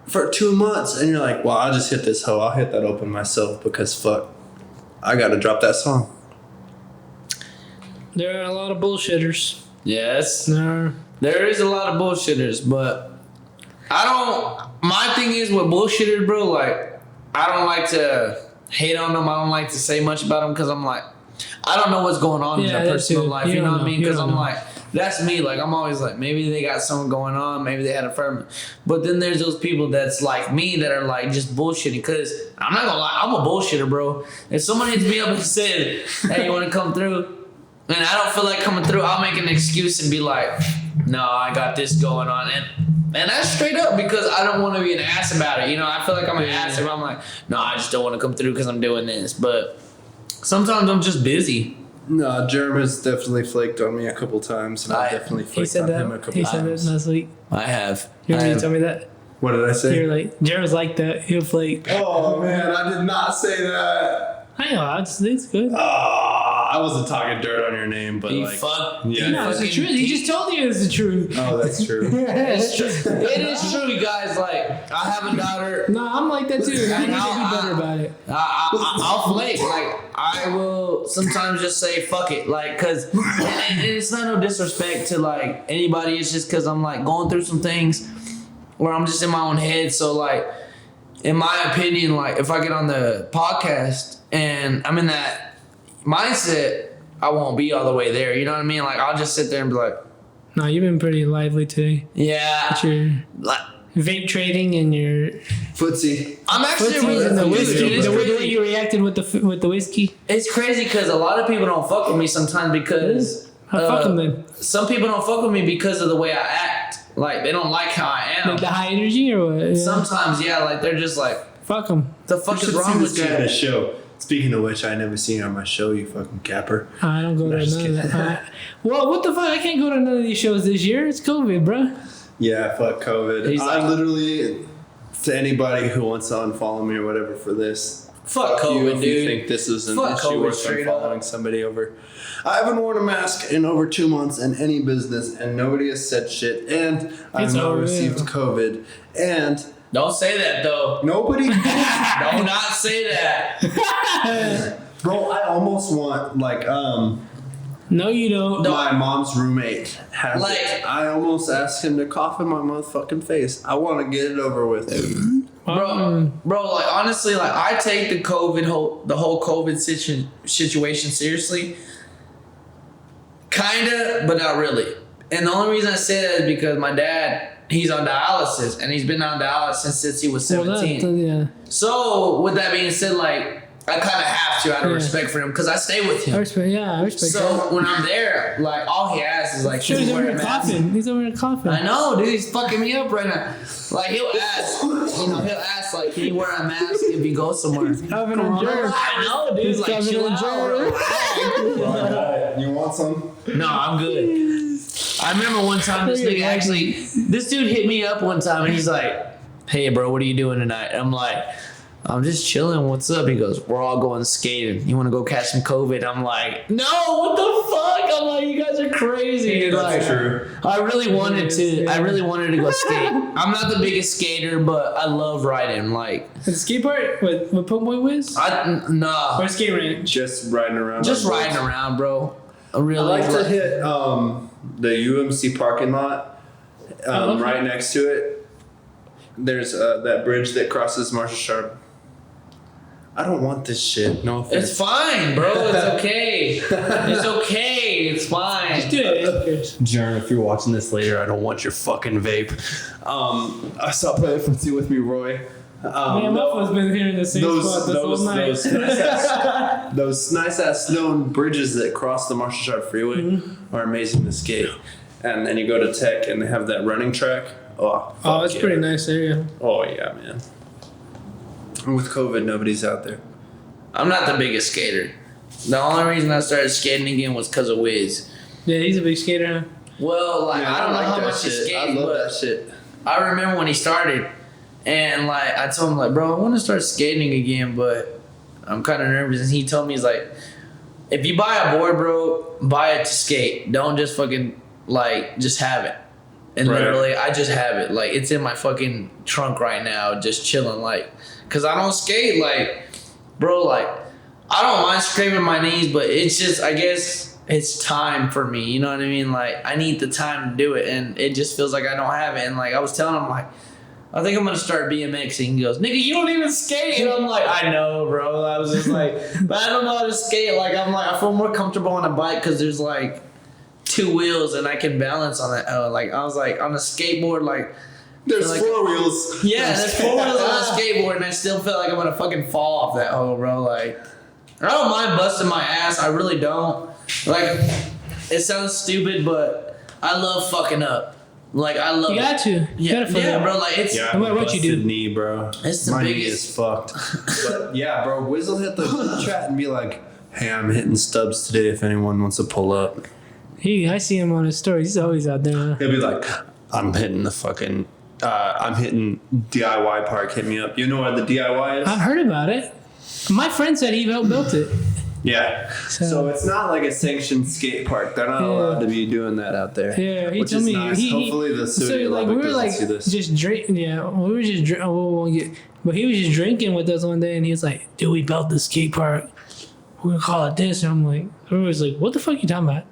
for 2 months. And you're like, well, I'll just hit this hoe. I'll hit that open myself because fuck, I gotta drop that song. There are a lot of bullshitters. Yes. There. There is a lot of bullshitters, but I don't. My thing is with bullshitters, bro. Like, I don't like to hate on them. I don't like to say much about them because I'm like, I don't know what's going on in Yeah, their that personal too. life. You You know don't what I know. mean? You Because don't I'm know. like, that's me. Like, I'm always like, maybe they got something going on. Maybe they had a firm. But then there's those people that's like me that are like just bullshitting. Because I'm not gonna lie, I'm a bullshitter, bro. If someone hits me up and said, "Hey, you want to come through?" and I don't feel like coming through, I'll make an excuse and be like, "No, I got this going on," and that's straight up because I don't want to be an ass about it. You know, I feel like I'm an ass if I'm like, "No, I just don't want to come through because I'm doing this." But sometimes I'm just busy. No, Jerem has definitely flaked on me a couple times. And I've definitely He flaked said on that. him a couple He said times. that last week. I have. You I remember you have. told me that? What did I say? You're like, Jared's like that. He'll flake. Oh man, I did not say that. I know. It's good. I wasn't talking dirt on your name, but You like, fuck. yeah. No, it's the truth. He just told you it's the truth. Oh, that's true. It's true. It is true, you guys. Like, I have a daughter. No, I'm like that too. I need to be better about it. I'll flake. Like, I will sometimes just say fuck it. Like, cause and it's not no disrespect to like anybody. It's just cause I'm like going through some things where I'm just in my own head. So like, in my opinion, like if I get on the podcast and I'm in that mindset, I won't be all the way there. You know what I mean? Like, I'll just sit there and be like, No, you've been pretty lively today. yeah. With your Like, vape trading and your Footsie. I'm actually footsies and the dude, whiskey. it's The way crazy. you reacted with the whiskey. It's crazy because a lot of people don't fuck with me sometimes because Fuck them then. some people don't fuck with me because of the way I act. Like, they don't like how I am. Like the high energy or what? Yeah. Sometimes, yeah, like they're just like, Fuck them. the fuck is wrong with guy at a you? show. Speaking of which, I never seen you on my show, you fucking capper. I don't go to just none of that. Well, what the fuck? I can't go to none of these shows this year. It's COVID, bro. Yeah, fuck COVID. He's I like- literally, to anybody who wants to unfollow me or whatever for this, Fuck you COVID, if you dude. think this is an Fuck issue COVID worth straight unfollowing up. somebody over. I haven't worn a mask in over 2 months in any business, and nobody has said shit, and I've It's not over, received yeah. COVID, and Don't say that, though. nobody... Do not say that. Bro, I almost want, like, No, you don't. No. my mom's roommate has Like- it. I almost asked him to cough in my motherfucking face. I want to get it over with. Bro, like, honestly, like, I take the whole COVID situation seriously. Kinda, but not really. And the only reason I say that is because my dad, he's on dialysis, and he's been on dialysis since he was 17. Yeah. So, with that being said, like, I kind of have to out of Yeah. respect for him because I stay with I him. respect. Yeah, I respect. So that. when I'm there, like, all he asks is like, Sure, "Can he's you over wear a here mask?" coughing. He's over here coughing. I know, dude. He's fucking me up right now. Like, he'll ask, like, "Can you wear a mask if you go somewhere?" Coughing on germs. I know, dude. He's Like, coughing chill on out, bro. germs. You want some? No, I'm good. I remember one time this dude hit me up one time and he's like, "Hey, bro, what are you doing tonight?" I'm like, "I'm just chilling. What's up?" He goes, "We're all going skating. You want to go catch some COVID?" I'm like, "No, what the fuck?" I'm like, "You guys are crazy." And like, true. I really wanted to go skate. I'm not the biggest skater, but I love riding. Like, At the skate park with Pump Boy Wiz? nah, Or skate ranch? Just riding around. just on riding boats. around, bro. I I really like to hit the UMC parking lot okay. right next to it. There's that bridge that crosses Marshall Sharp. I don't want this shit. No offense. It's fine, bro. It's okay. It's okay. It's fine. Do it. Jaron, if you're watching this later, I don't want your fucking vape. I saw playing footsie with me, Roy. Man, Muffle's been here in the same spot this whole night. those nice ass stone bridges that cross the Marshall Sharp Freeway are amazing to skate. And then you go to Tech and they have that running track. Oh, Oh, fuck it's yeah. pretty nice area. Oh yeah, man. And with COVID, nobody's out there. I'm not the biggest skater. The only reason I started skating again was because of Wiz. Yeah, he's a big skater, huh? Well, like I don't know how much he shit. skates, I love but that shit. I remember when he started, and like I told him like, bro, I want to start skating again, but I'm kind of nervous. And he told me, he's like, if you buy a board, bro, buy it to skate. Don't just fucking like just have it. And Right. literally, I just have it. Like it's in my fucking trunk right now, just chilling. Like, cause I don't skate. Like, bro, like I don't mind scraping my knees, but it's just I guess it's time for me. You know what I mean? Like I need the time to do it, and it just feels like I don't have it. And like I was telling him, like I think I'm gonna start BMXing. He goes, nigga, you don't even skate. And I'm like, I know, bro. I was just like, but I don't know how to skate. Like I'm like, I feel more comfortable on a bike because there's like 2 wheels and I can balance on that. Like I was like on a skateboard, like There's like- 4 wheels. yeah, there's 4 wheels on a skateboard, and I still feel like I'm gonna fucking fall off that hole, bro. Like I don't mind busting my ass. I really don't. Like it sounds stupid, but I love fucking up. Like I love. You got to. You Yeah, gotta fuck yeah, up. bro. Like it's. Yeah, No matter what you do. busted knee, bro. It's the My knee biggest- is fucked. But yeah, bro, Wiz will hit the chat and be like, "Hey, I'm hitting stubs today. If anyone wants to pull up." I see him on his stories. He's always out there. Huh? He'll be like, "I'm hitting the fucking, I'm hitting DIY park. Hit me up. You know what the DIY is? I've heard about it. My friend said he built it. Yeah. So it's not like a sanctioned skate park. They're not Yeah. allowed to be doing that out there. Yeah, he which told is me. nice. Hopefully the so studio like we were like see this. just drinking. Yeah, we were just drinking. Oh, we won't get. But he was just drinking with us one day, and he was like, "Dude, we built the skate park. We're gonna call it this." And I'm like, everyone's like, "What the fuck you talking about?"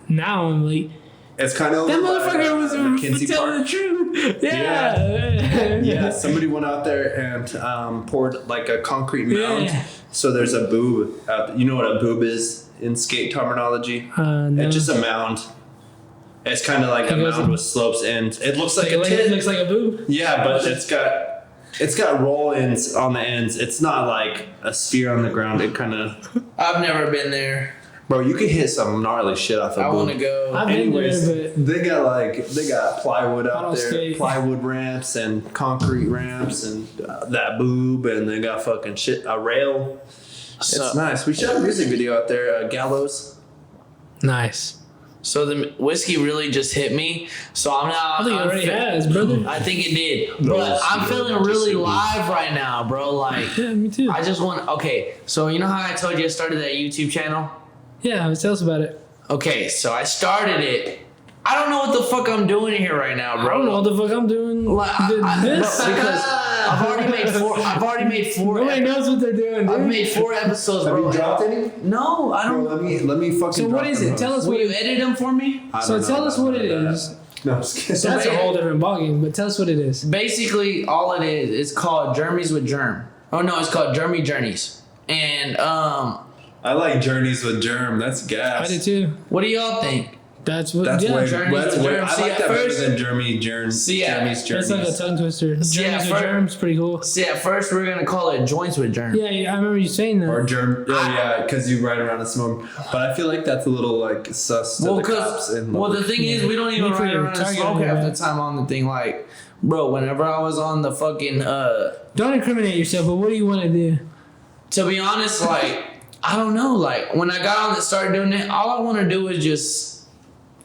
Now I'm like, It's kind of that motherfucker was McKinsey telling Park. the truth. Yeah. Yeah, somebody went out there and poured like a concrete mound. Yeah. So there's a boob out there. You know what a boob is in skate terminology? No. It's just a mound. It's kind of like a It goes mound in- with slopes and it looks like It a tit. looks like a boob. Yeah, but it's got roll ins on the ends. It's not like a sphere on the ground. It kind of, I've never been there. bro, you could hit some gnarly shit off a I boob. want to go. I've been Anyways, there, but they got plywood I out don't there, skate. plywood ramps and concrete ramps and that boob, and they got fucking shit a rail. So- It's nice. We shot a music video out there, Gallows. nice. So the whiskey really just hit me. So I'm now. I think it I'm already fe- has, brother. I think it did, No, but I'm it's- feeling really live right now, bro. Like Yeah, me too. I just want. Okay, so you know how I told you I started that YouTube channel? Yeah, tell us about it. Okay, so I started it. I don't know what the fuck I'm doing here right now, bro. I don't know what the fuck I'm doing. Like, This bro, because I've already made four. I've already made 4. Nobody knows what they're doing, dude. I've made 4 episodes, bro. any? No, I Bro, don't. let me fucking. So drop what is them, it? Tell bro. us Will what you it edit them for me? I So don't tell know us what it about is. that. No, I'm just kidding. That's a whole different ballgame, but tell us what it is. Basically, all it is, it's called Jeremy's with Germ. Oh no, it's called Jeremy Journeys. And I like Journeys with Germ. That's gas. I did too. what do y'all think? That's what. That's yeah, way. Journeys That's with way. Germ. I See, like at that first- better than Jeremy's Journeys. See, yeah, Jeremy's It's like a Journeys. tongue twister. See, Germs at with first- germs, pretty cool. See, at first we were gonna call it Joints with Germ. Yeah, I remember you saying that. Or germ, yeah, because you ride around and smoke. But I feel like that's a little like sus to Well, the cops. cause And well, the thing is, we don't even Me for ride your around and target smoke area, half man. the time on the thing. Like, bro, whenever I was on the fucking Don't incriminate yourself, but what do you want to do? to be honest, like, I don't know. Like, when I got on and started doing it, all I want to do is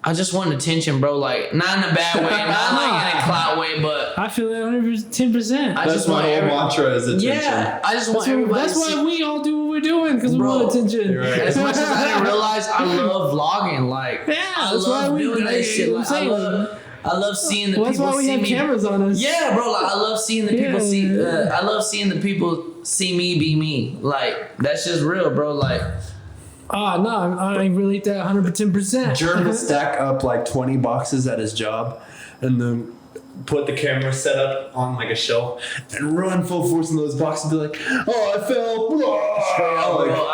I just want attention, bro. Like, not in a bad way, not like in a clout way, but I feel it 110%. I that's just my want whole every- mantra is attention. yeah, I just want That's, everybody. that's to why see- we all do what we're doing, because we Bro, want attention. you're right. As much as I didn't realize, I love vlogging. Like, Yeah, I that's love why we doing do that it. shit. I'm Like, saying. I love seeing the Well, that's people why we see have me. cameras on us. Yeah, bro. Like, I love seeing the people Yeah. see. I love seeing the people see me be me. Like, that's just real, bro. Like, No, I relate that 110%. Germ will stack up like 20 boxes at his job and then put the camera set up on like a shelf and run full force in those boxes and be like, oh, I fell. Blah. bro,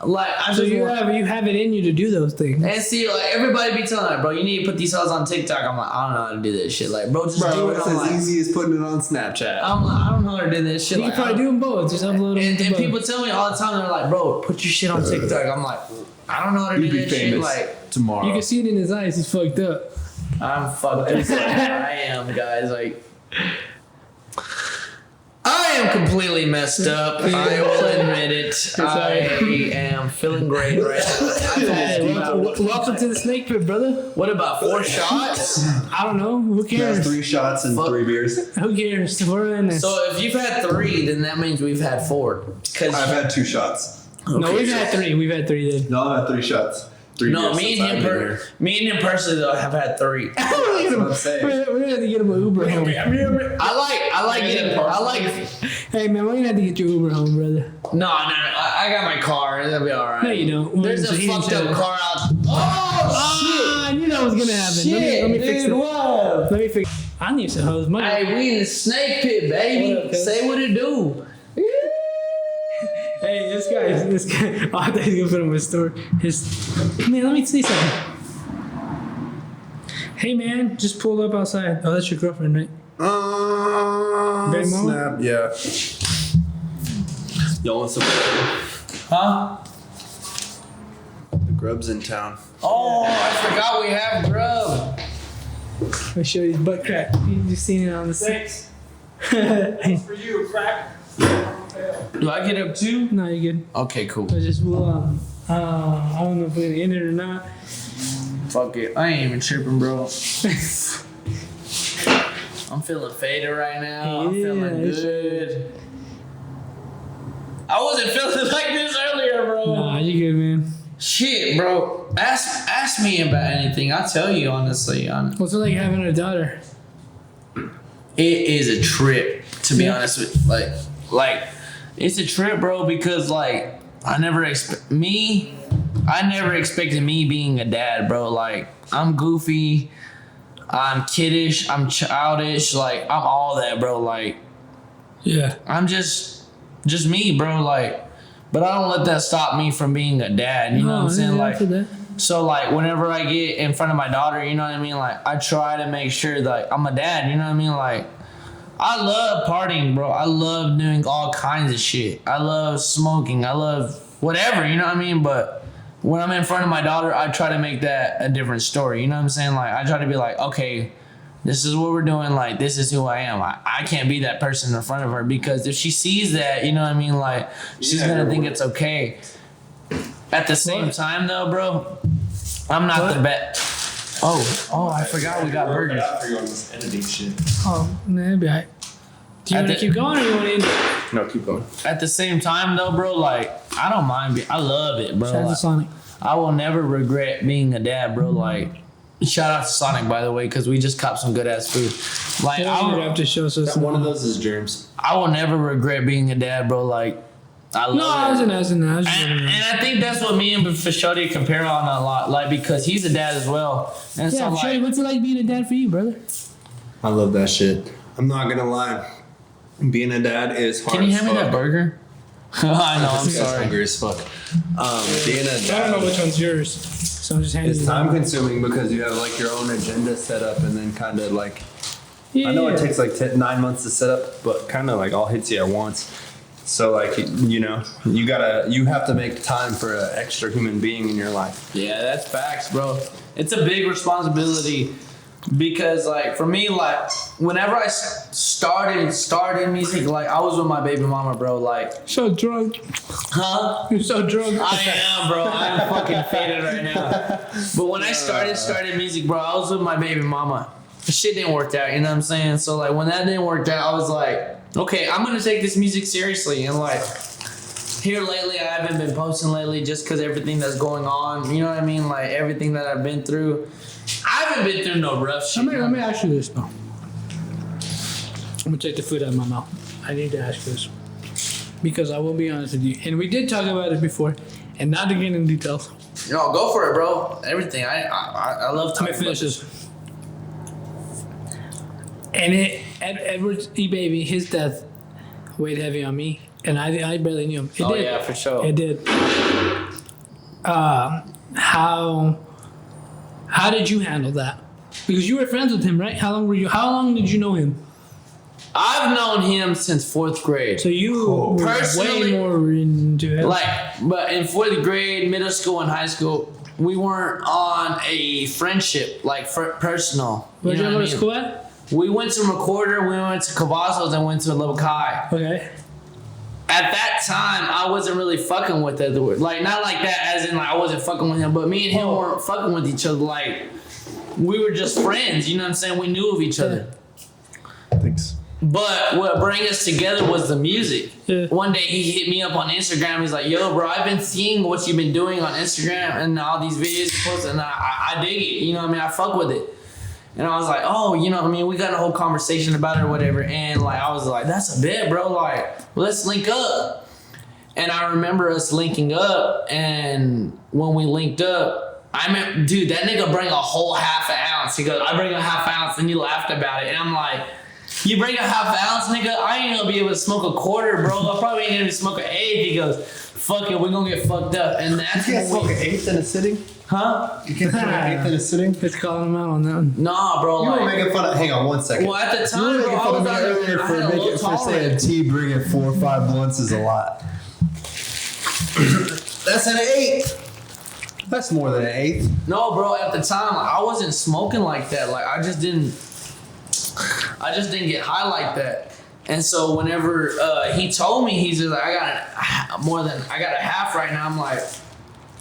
Like, I So just you want. have it in you to do those things. And see, like, everybody be telling like, bro, you need to put these songs on TikTok. I'm like, I don't know how to do this shit. Like, bro, just do bro, it. it's I'm as like, easy as putting it on Snapchat. I'm like, I don't know how to do this shit. You Like, can probably I do don't- them both. Just upload them. And to both. people tell me all the time, they're like, bro, put your shit on TikTok. I'm like, I don't know how to do You'd be this shit. famous Like, tomorrow. You can see it in his eyes. He's fucked up. I'm fucked up. I am, guys. Like, I am completely messed up. I will admit it. I am feeling great right now. Hey, welcome to the snake pit, brother. What about 4 shots? I don't know. Who He has cares? 3 shots and 3 beers. Who cares? We're in this. So if you've had 3, then that means we've had 4. Cause I've had 2 shots. No, we've had 3. We've had 3 then. No, I've had 3 shots. 3 no, beers me since and I've been here. him personally though have had 3. We're gonna I'm saying. we're gonna have to get him an Uber home. I like. Hey man, we're gonna have to get your Uber home, brother. No, I got my car. That'll be all right. No, you don't. There's So a he didn't fucked say up that. car out. Oh Ah, I knew that was gonna happen. shit! Let me fix Dude, it. what? Let me fix. I need some hose money. Hey, we in the snake pit, baby. What up, cuz? Say what it do. Hey, this guy. Oh, I thought he was gonna put on my story. Man, let me say something. Hey man, just pulled up outside. Oh, that's your girlfriend, right? Baby mama? Snap, yeah. Y'all want some? Huh? The grub's in town. Oh, I forgot we have grub. Let me show you his butt crack. You just seen it on the Thanks. Hey, For you, crack. Do I get up too? no, you're good. Okay, cool. I just will. I don't know if we're gonna end it or not. Fuck it. I ain't even tripping, bro. I'm feeling faded right now. I'm feeling Yeah, good. I wasn't feeling like this earlier, bro. Nah, you good, man. Shit, bro. Ask me about anything. I'll tell you honestly. What's it like having a daughter? It is a trip, to be Yeah. honest with you. Like it's a trip, bro, because like I never expected me being a dad, bro. Like I'm goofy, I'm kiddish, I'm childish, like I'm all that, bro. Like Yeah. I'm just me, bro. Like, but I don't let that stop me from being a dad. You know what I'm saying? Like, that. so like whenever I get in front of my daughter, you know what I mean? Like I try to make sure that I'm a dad, you know what I mean? Like I love partying, bro. I love doing all kinds of shit. I love smoking. I love whatever, you know what I mean? But when I'm in front of my daughter, I try to make that a different story. You know what I'm saying? Like I try to be like, okay, this is what we're doing. Like this is who I am. I can't be that person in front of her because if she sees that, you know what I mean? Like she's gonna think it's okay. At the same time though, bro, I'm not the best. Oh, I forgot we got burgers. For you on this editing shit. Oh, man, it'd be alright. Do you At want to the- keep going or you want to end it? No, keep going. At the same time though, bro, like I don't mind. I love it, bro. Shout out to Like, Sonic. I will never regret being a dad, bro. Like, shout out to Sonic, by the way, because we just copped some good ass food. Like, Yeah, you would have to show us some. One of those is germs. I will never regret being a dad, bro. Like, I love No, I it. wasn't asking that. I was just And, wondering. and I think that's what me and Fashodi compare on a lot, like because he's a dad as well. And Yeah, so Shay, like, what's it like being a dad for you, brother? I love that shit. I'm not gonna lie. Being a dad is hard. can you as hand me fuck. that burger? I know, I'm This guy's sorry. hungry as fuck. Being a I don't dad know which one's yours, so I'm just handing is you time that. consuming because you have like your own agenda set up and then kind of like Yeah, I know it yeah. takes like 9 months to set up, but kind of like all hits you at once. So like you know you have to make time for an extra human being in your life. Yeah, that's facts, bro. It's a big responsibility because, like, for me, like, whenever I started music, like, I was with my baby mama, bro. Like, So drunk. huh? You're so drunk. I am, bro. I'm fucking faded right now. But when I started music, bro, I was with my baby mama. Shit didn't work out, you know what I'm saying? So, like, when that didn't work out, I was like, okay, I'm gonna take this music seriously. And, like, here lately, I haven't been posting lately just because everything that's going on, you know what I mean? Like, everything that I've been through. I haven't been through no rough shit. Let me ask you this, though. I'm going to take the food out of my mouth. I need to ask you this. Because I will be honest with you. And we did talk about it before. And not to get in details. No, go for it, bro. Everything. I love Let talking me finish about this. And Edward E. Baby, his death weighed heavy on me. And I barely knew him. It Oh, did. yeah, for sure. It did. How did you handle that? Because you were friends with him, right? How long did you know him? I've known him since 4th grade. So you were Personally- way more into it. Like, but in 4th grade, middle school, and high school, we weren't on a friendship, like personal. Where'd you know go what to I mean? school at? We went to Recorder, we went to Cavazos, and went to Lubbock High. Okay. at that time, I wasn't really fucking with it. Like, not like that, as in, like, I wasn't fucking with him, but me and him weren't fucking with each other. Like, we were just friends, you know what I'm saying? We knew of each other. Thanks. But what brought us together was the music. Yeah. One day he hit me up on Instagram. He's like, yo, bro, I've been seeing what you've been doing on Instagram and all these videos you post, and I dig it. You know what I mean? I fuck with it. And I was like, oh, you know what I mean? We got a whole conversation about it or whatever. And like, I was like, that's a bit, bro. Like, let's link up. And I remember us linking up. And when we linked up, I mean, dude, that nigga bring a whole half an ounce. He goes, I bring a half ounce. And he laughed about it. And I'm like, you bring a half ounce, nigga? I ain't gonna be able to smoke a quarter, bro. I probably ain't gonna smoke an eighth. He goes, fuck it, we're gonna get fucked up. And that's You can't smoke an eighth in a sitting? huh? You can't smoke an eighth in a sitting? Let's call him out on that one. Nah, bro. You were Like, making fun of. Hang on 1 second. well, at the You were time, making bro, I fun of was me out earlier there, I had a low for saying tolerance. T bringing 4 or 5 blunts is a lot. That's an eighth. That's more than an eighth. No, bro. At the time, like, I wasn't smoking like that. Like, I just didn't get high like that. And so whenever he told me, he's just like, I got a half right now. I'm like,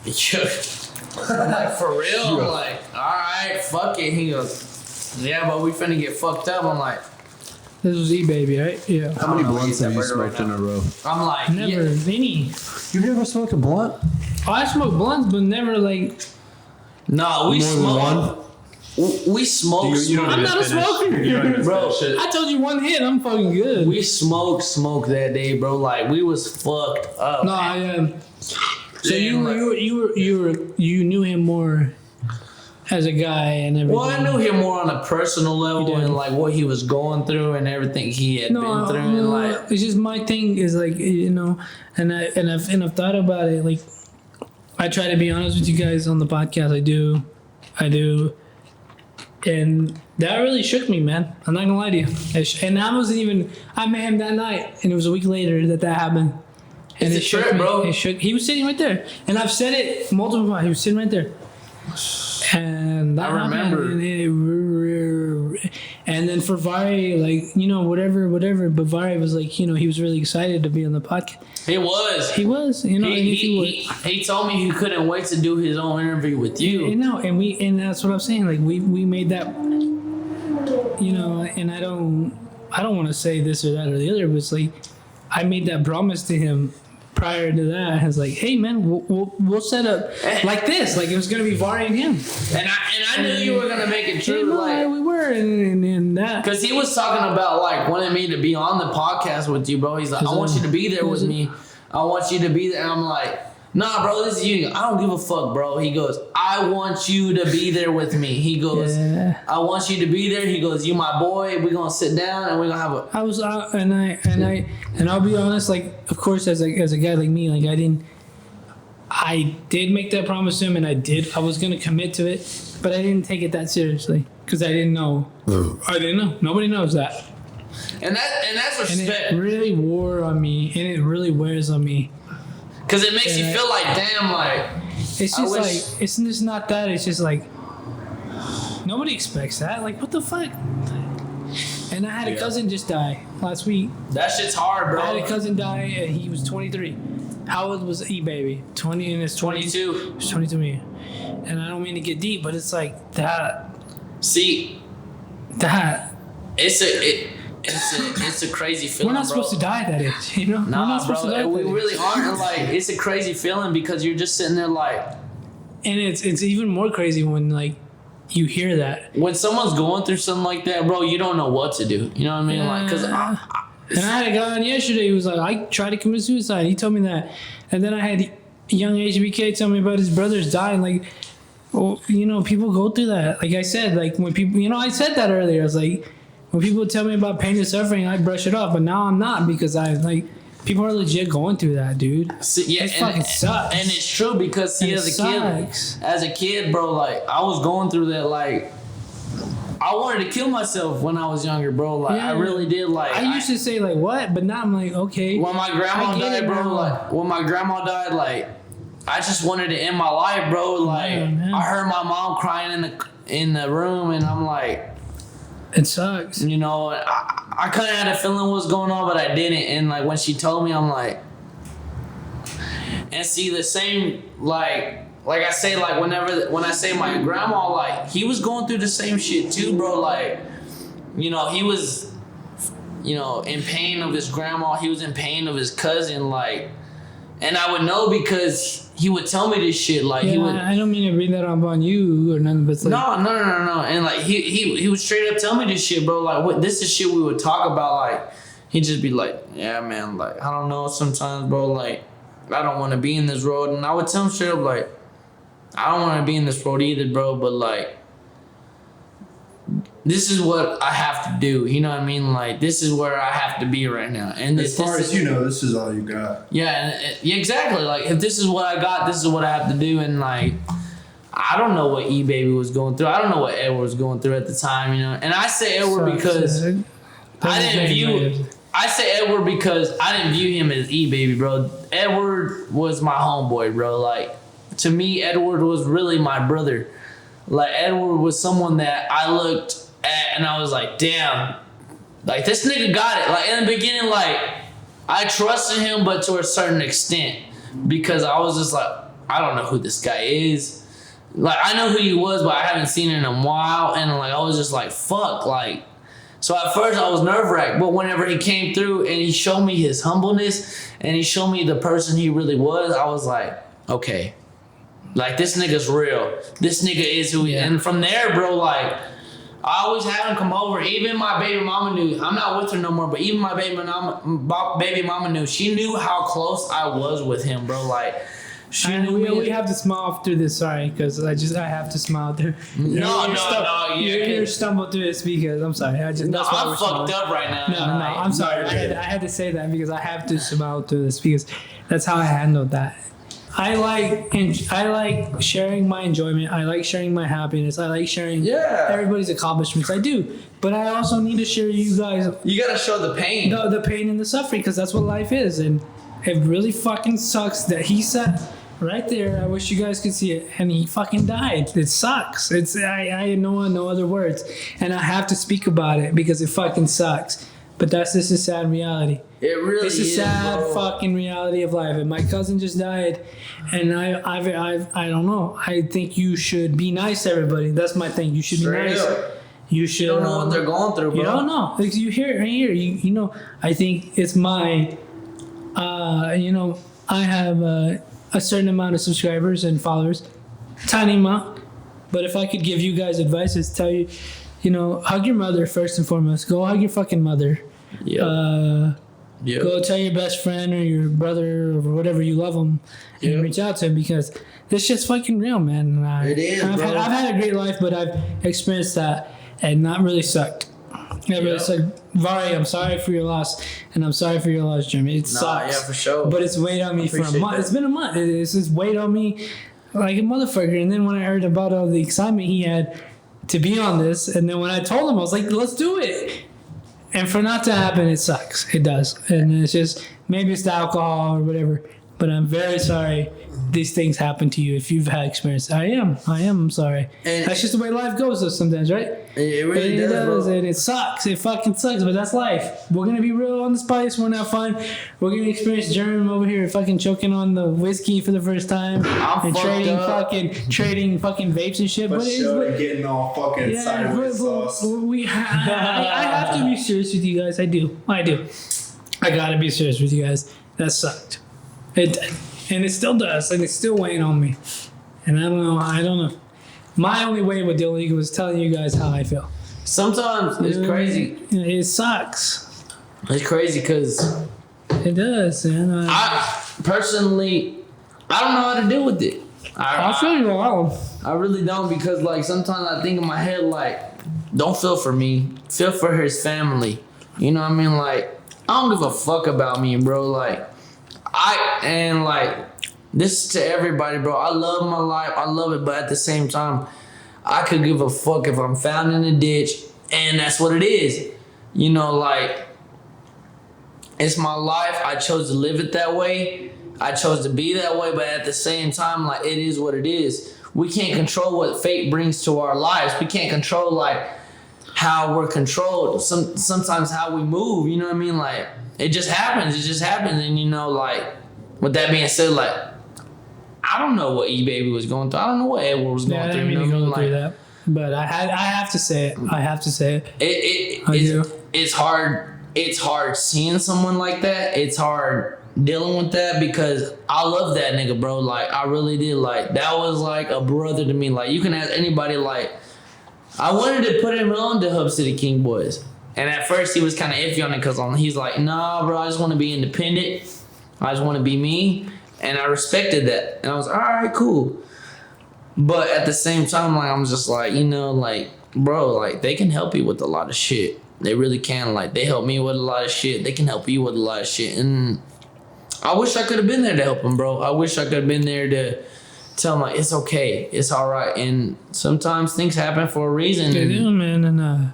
I'm like, for real? I'm like, all right, fuck it. He goes, yeah, but we finna get fucked up. I'm like, This was E-Baby, right? Yeah. How many I don't know, blunts eat have that you burger right smoked in a row? I'm like, Never yeah. any. You've never smoked a blunt? Oh, I smoked blunts, but never like. Nah, we More than smoke. We smoke. I'm not a smoker. Bro, I told you one hit, I'm fucking good. we smoke that day, bro. Like, we was fucked up. No, I So Damn, you knew him more as a guy and everything. Well, I knew him more on a personal level You did. and like what he was going through and everything he had been through, and like, it's just my thing is like, you know, and I've thought about it. Like, I try to be honest with you guys on the podcast. I do, and that really shook me, man. I'm not gonna lie to you. And I wasn't even. I met him that night, and it was a week later that happened. And It's a trip, bro. It shook. He was sitting right there, and I've said it multiple times. He was sitting right there. And that I remember. And then for Vari, like, you know, whatever. But Vari was like, you know, he was really excited to be on the podcast. he was. He was, you know, and if he was, He told me he couldn't wait to do his own interview with you. you know, and that's what I'm saying. Like, we made that, you know, and I don't want to say this or that or the other, but it's like I made that promise to him. Prior to that, I was like, "Hey, man, we'll set up like this. Like it was gonna be Vari and him." And I knew you were gonna make it Yeah, true, no, like, we were, and that. because he was talking about like wanting me to be on the podcast with you, bro. He's like, I want you to be there with me. I want you to be there. And I'm like, nah, bro, this is you. I don't give a fuck, bro. He goes, I want you to be there with me. He goes, Yeah. I want you to be there. He goes, you my boy. We're gonna sit down and we're gonna have a. I was out, and I'll be honest. Like, of course, as a guy like me, like I did make that promise to him, and I was gonna commit to it, but I didn't take it that seriously because I didn't know. I didn't know. Nobody knows that, And that's and respect. it really wore on me, and it really wears on me. Because it makes you feel like, damn, like, It's I just wish- like it's just not that. It's just like nobody expects that. Like, what the fuck? And I had a cousin just die last week. that shit's hard, I had a bro. cousin die, and he was 23. How old was E-Baby? 20 in his 20s? 22. He was 22. And I don't mean to get deep, but it's like that. It's a crazy feeling. We're not bro. supposed to die at that age, you know? We're Nah, not supposed to die bro, at we that age. really aren't. Like, it's a crazy feeling because you're just sitting there like, And it's even more crazy when, like, you hear that. when someone's going through something like that, bro, you don't know what to do. You know what I mean? Like, because And I had a guy on yesterday who was like, I tried to commit suicide. He told me that. And then I had young HBK tell me about his brothers dying. Like, well, you know, people go through that. Like I said, like when people, you know, I said that earlier. I was like, when people tell me about pain and suffering, I brush it off. But now I'm not because people are legit going through that, dude. yeah, It fucking sucks. And it's true because see, And as it sucks. a kid, bro, like I was going through that. Like, I wanted to kill myself when I was younger, bro. Like, I Yeah. really did. Like, I used to say like what, but now I'm like, okay. when my grandma I get died, it bro. now. Like, when my grandma died, like, I just wanted to end my life, bro. Like, Yeah, man. I heard my mom crying in the room, and I'm like, It sucks. You know, I kind of had a feeling what was going on, but I didn't. And like when she told me, I'm like, and see the same like I say, like when I say my grandma, like he was going through the same shit too, bro. Like, you know, he was, you know, in pain of his grandma. He was in pain of his cousin, like, and I would know because he would tell me this shit. Like Yeah, he would. I don't mean to bring that up on you or nothing, but it's like, No. And like he would straight up tell me this shit, bro. Like what this is shit we would talk about. Like he'd just be like, yeah, man. Like I don't know. Sometimes, bro. Like I don't want to be in this road, and I would tell him straight up, like I don't want to be in this road either, bro. But like this is what I have to do. You know what I mean? Like this is where I have to be right now. And As far as you know, this is all you got. yeah, exactly. Like if this is what I got, this is what I have to do. And like I don't know what E-Baby was going through. I don't know what Edward was going through at the time, you know. And I say Edward because I say Edward because I didn't view him as E-Baby, bro. Edward was my homeboy, bro. Like to me, Edward was really my brother. Like Edward was someone that I looked at and I was like, damn, like this nigga got it. Like in the beginning, like I trusted him, but to a certain extent, because I was just like, I don't know who this guy is. Like I know who he was, but I haven't seen him in a while, and like I was just like, fuck, like. So at first I was nerve-wracked, but whenever he came through and he showed me his humbleness and he showed me the person he really was, I was like, okay, like this nigga's real. This nigga is who he is. And from there, bro, like I always have him come over. Even my baby mama knew. I'm not with her no more, but even my baby mama knew. She knew how close I was with him, bro. Like she knew we have to smile through this, sorry, because I have to smile through. You're stumbled through this because I'm sorry. I'm fucked up right now. No, I'm sorry. I had to say that because I have to smile through this because that's how I handled that. I like sharing my enjoyment. I like sharing my happiness. I like sharing everybody's accomplishments. I do, but I also need to share you guys. You gotta show the pain. The pain and the suffering, because that's what life is, and it really fucking sucks that he sat right there. I wish you guys could see it, and he fucking died. It sucks. I know no other words, and I have to speak about it because it fucking sucks. But that's just a sad reality. It really is. It's a sad fucking reality of life. And my cousin just died, and I don't know. I think you should be nice to everybody. That's my thing. You should Straight be nice. Up. You should. You don't know what they're going through, bro. You don't know. Like you hear right here. You know. I think it's my. You know, I have a certain amount of subscribers and followers, tiny amount. But if I could give you guys advice, it's tell you, you know, hug your mother first and foremost. Go hug your fucking mother. Yep. Go tell your best friend or your brother or whatever you love them and reach out to him because this shit's fucking real, man. It is, I've bro. had a great life, but I've experienced that and not really sucked. It really sucked. Vari, I'm sorry for your loss, and I'm sorry for your loss, Jeremy. It sucks. Yeah, for sure. But it's weighed on me for a Appreciate month. that. It's been a month. It's just weighed on me like a motherfucker. And then when I heard about all the excitement he had to be on this, and then when I told him, I was like, let's do it. And for not to happen, it sucks. It does. And it's just, maybe it's the alcohol or whatever. But I'm very sorry these things happen to you if you've had experience. I'm sorry. And that's just the way life goes though sometimes, right? It really does, bro. And it sucks. It fucking sucks, but that's life. We're going to be real on this podcast. We're going to have fun. We're going to experience Jeremy over here fucking choking on the whiskey for the first time. I'm trading fucking vapes and shit. But it's getting all fucking sideways sauce. I have to be serious with you guys. I do. I gotta be serious with you guys. That sucked. It did. And it still does. And it's still weighing on me. And I don't know. My only way with the illegal was telling you guys how I feel. Sometimes it's crazy. It sucks. It's crazy because It does. And I personally, I don't know how to deal with it. I feel you alone. I really don't, because like sometimes I think in my head like, don't feel for me, feel for his family. You know what I mean? Like I don't give a fuck about me, bro. Like this is to everybody, bro. I love my life, I love it, but at the same time, I could give a fuck if I'm found in a ditch, and that's what it is. You know, like it's my life. I chose to live it that way. I chose to be that way, but at the same time, like it is what it is. We can't control what fate brings to our lives. We can't control like how we're controlled. Sometimes how we move. You know what I mean? Like it just happens. It just happens. And you know, like with that being said, like I don't know what E-Baby was going through. I don't know what Edward was going Yeah, I through. didn't mean You to know go what I mean? through that. But I have to say it. I have to say it. I do. It's hard. It's hard seeing someone like that. It's hard dealing with that because I love that nigga, bro. Like I really did. Like that was like a brother to me. Like you can ask anybody. Like I wanted to put him on the Hub City King Boys, and at first he was kind of iffy on it because he's like, nah, bro. I just want to be independent. I just want to be me, and I respected that. And I was all right, cool. But at the same time, like I'm just like, you know, like bro, like they can help you with a lot of shit. They really can. Like they help me with a lot of shit. They can help you with a lot of shit. And I wish I could have been there to help him, bro. I wish I could have been there to tell him like it's okay, it's all right. And sometimes things happen for a reason. They And do, man. And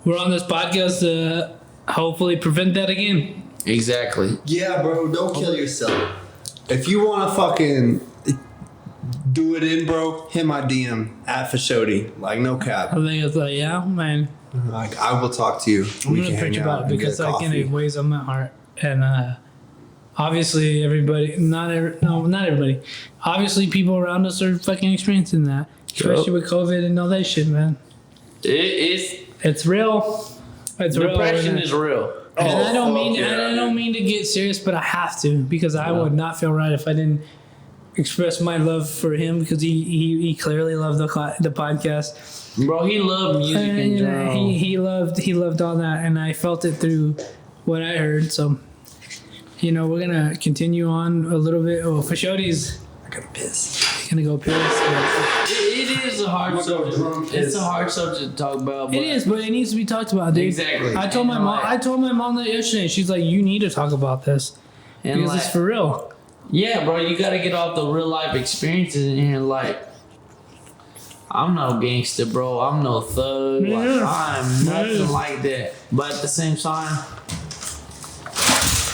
we're on this podcast to hopefully prevent that again. exactly. Yeah, bro, don't kill yourself. If you want to fucking do it in, bro, hit my DM at Fashodi. Like, no cap. I think it's like, yeah, man. Like, I will talk to you. I'm We gonna can preach hang about out it and because get a like coffee. it weighs on my heart. And obviously everybody, not everybody. Obviously people around us are fucking experiencing that, especially with COVID and all that shit, man. It's real. It's real. Depression and is real. And I don't fuck mean yeah, and I don't mean to get serious, but I have to because I would not feel right if I didn't express my love for him because he clearly loved the podcast. Bro, he loved music And, in you know, general. he loved all that, and I felt it through what I heard. So, you know, we're gonna continue on a little bit. Oh, Fashodi's I gotta piss. gonna go piss. But It is a hard subject. It's a hard subject to talk about. But it is, but it needs to be talked about, dude. Exactly. I told my And, mom. like- I told my mom that yesterday. She's like, "You need to talk about this And because like, it's for real." yeah, bro, you gotta get off the real life experiences in here. Like, I'm no gangster, bro. I'm no thug. Like, Yeah. I'm nothing Yeah. like that. But at the same time,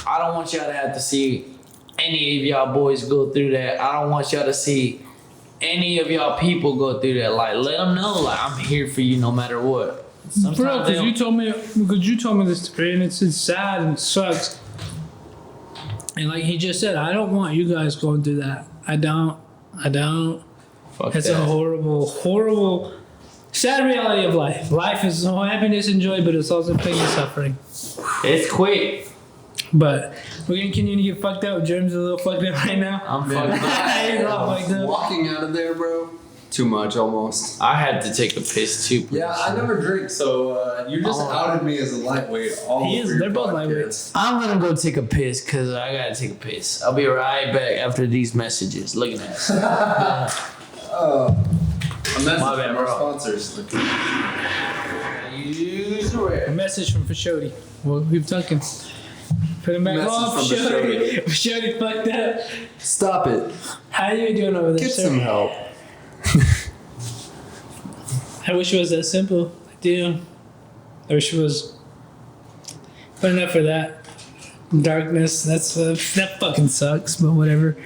I don't want y'all to have to see any of y'all boys go through that. I don't want y'all to see any of y'all people go through that. Like, let them know, like, I'm here for you no matter what. Sometimes Bro, they because don't- you told me this today, and it's sad and it sucks. And like he just said, I don't want you guys going through that. I don't. Fuck It's that. a horrible, sad reality of life. Life is all happiness and joy, but it's also pain and suffering. It's quick. But we're gonna continue to get fucked up. Germ's a little fucked up right now. I'm fucked He's up. all fucked up. Walking out of there, bro. Too much, almost. I had to take a piss too. Yeah, I never drink, so you just Oh. outed me as a lightweight. All He is- over your they're both podcast. lightweights. I'm gonna go take a piss because I gotta take a piss. I'll be right back after these messages. Look at that. A message My bad, from our bro. sponsors. Use A it. message from Fashodi. Well, we've taken. Put him back Message on. from Fashodi. Fashodi fucked up. Stop it. How you doing over there, Get sir? some help. I wish it was that simple. I do. I wish it was. But enough for that. Darkness. That fucking sucks. But whatever.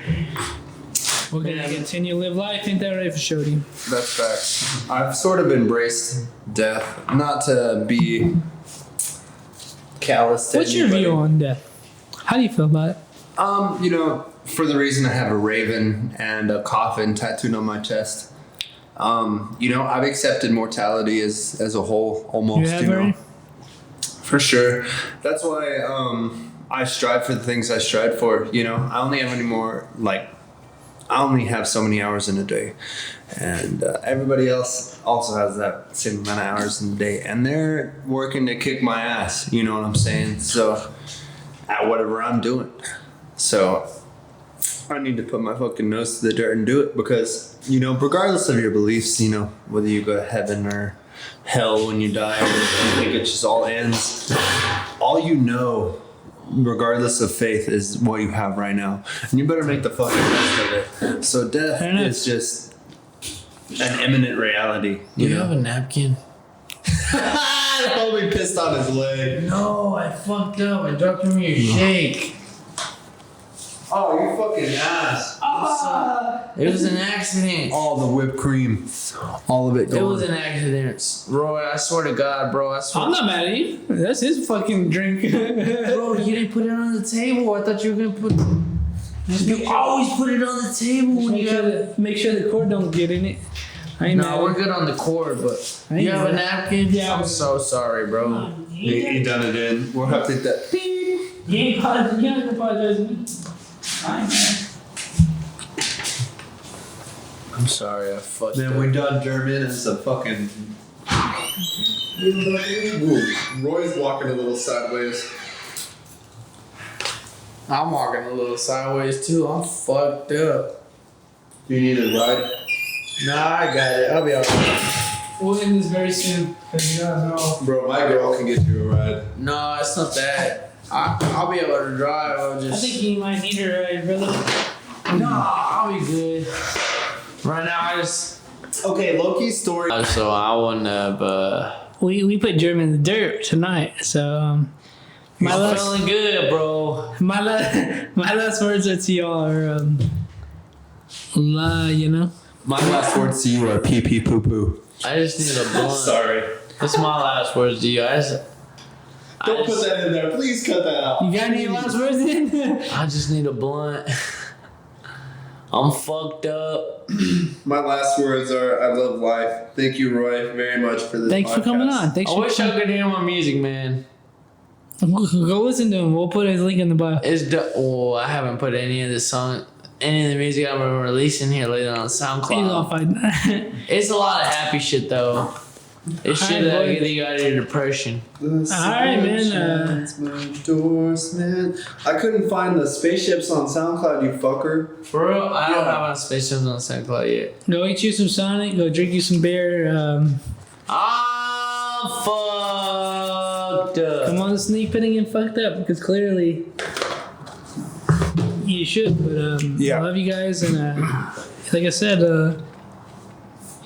We're gonna continue to live life. Ain't that right, Fashodi? That's facts. I've sort of embraced death, not to be callous to What's your anybody. view on death? How do you feel about it? You know, for the reason I have a raven and a coffin tattooed on my chest. You know, I've accepted mortality as a whole, almost. You have You know, already? for sure. That's why I strive for the things I strive for. You know, I only have so many hours in a day, and everybody else also has that same amount of hours in the day, and they're working to kick my ass. You know what I'm saying? So, at whatever I'm doing, so I need to put my fucking nose to the dirt and do it because, you know, regardless of your beliefs, you know, whether you go to heaven or hell when you die, or you think it just all ends, all you know, regardless of faith, is what you have right now, and you better make the fucking best of it. So death Fair enough. is just an imminent reality. Do you have a napkin? Homie pissed on his leg. No, I fucked up. I dropped him your shake. Oh, you fucking ass. It was an accident. All the whipped cream. All of it It gone. was an accident. Roy, I swear to God, bro. I swear. I'm not mad at you. That's his fucking drink. Bro, you didn't put it on the table. I thought you were gonna put. You always put it on the table when you have. Make sure the cord don't get in it. I ain't No, mad. we're good on the cord, but I you ain't have a mad. napkin? Yeah. I'm so sorry, bro. He done it in. We'll have to take that. You ain't apologize. You don't apologize to me. I ain't mad. I'm sorry, I fucked Man, up. we done German as a fucking. Ooh, Roy's walking a little sideways. I'm walking a little sideways too. I'm fucked up. You need a ride? Nah, I got it. I'll be alright. We'll end this very soon. Because you guys are all. Bro, my girl can get you a ride. No, it's not that. I'll be able to drive. I'll I just. think you might need a ride, brother. No, I'll be good. Right now, I just. Okay, Loki's story. So I wouldn't have. We put German in the dirt tonight, so my I'm last feeling good, bro. my last words are to y'all are la, you know. My last words to you are pee pee poo poo. I just need a blunt. Sorry. That's my last words to you. Don't put that in there. Please cut that out. You got any last words in? I just need a blunt. I'm fucked up. My last words are I love life. Thank you, Roy, very much for this Thanks for coming on. Thanks I for wish I could hear my music, man. Go listen to him. We'll put his link in the bio. Oh, I haven't put any of the music I'm releasing here later on He's all SoundCloud. fine. It's a lot of happy shit though. It's shit Alright, that'll boy. get you out of your depression. Alright, man, Endorsement. I couldn't find the spaceships on SoundCloud, you fucker. For real, I don't have my spaceships on SoundCloud yet. Go eat you some Sonic. Go drink you some beer. I'm fucked up. Come on the sneak peeking and fucked up because clearly you should. But Yeah. I love you guys and like I said,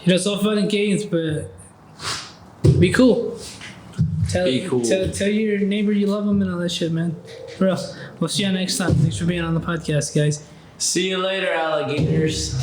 it's all fun and games, but be cool. Be cool. Tell your neighbor you love them and all that shit, man. For real. We'll see you next time. Thanks for being on the podcast, guys. See you later, alligators.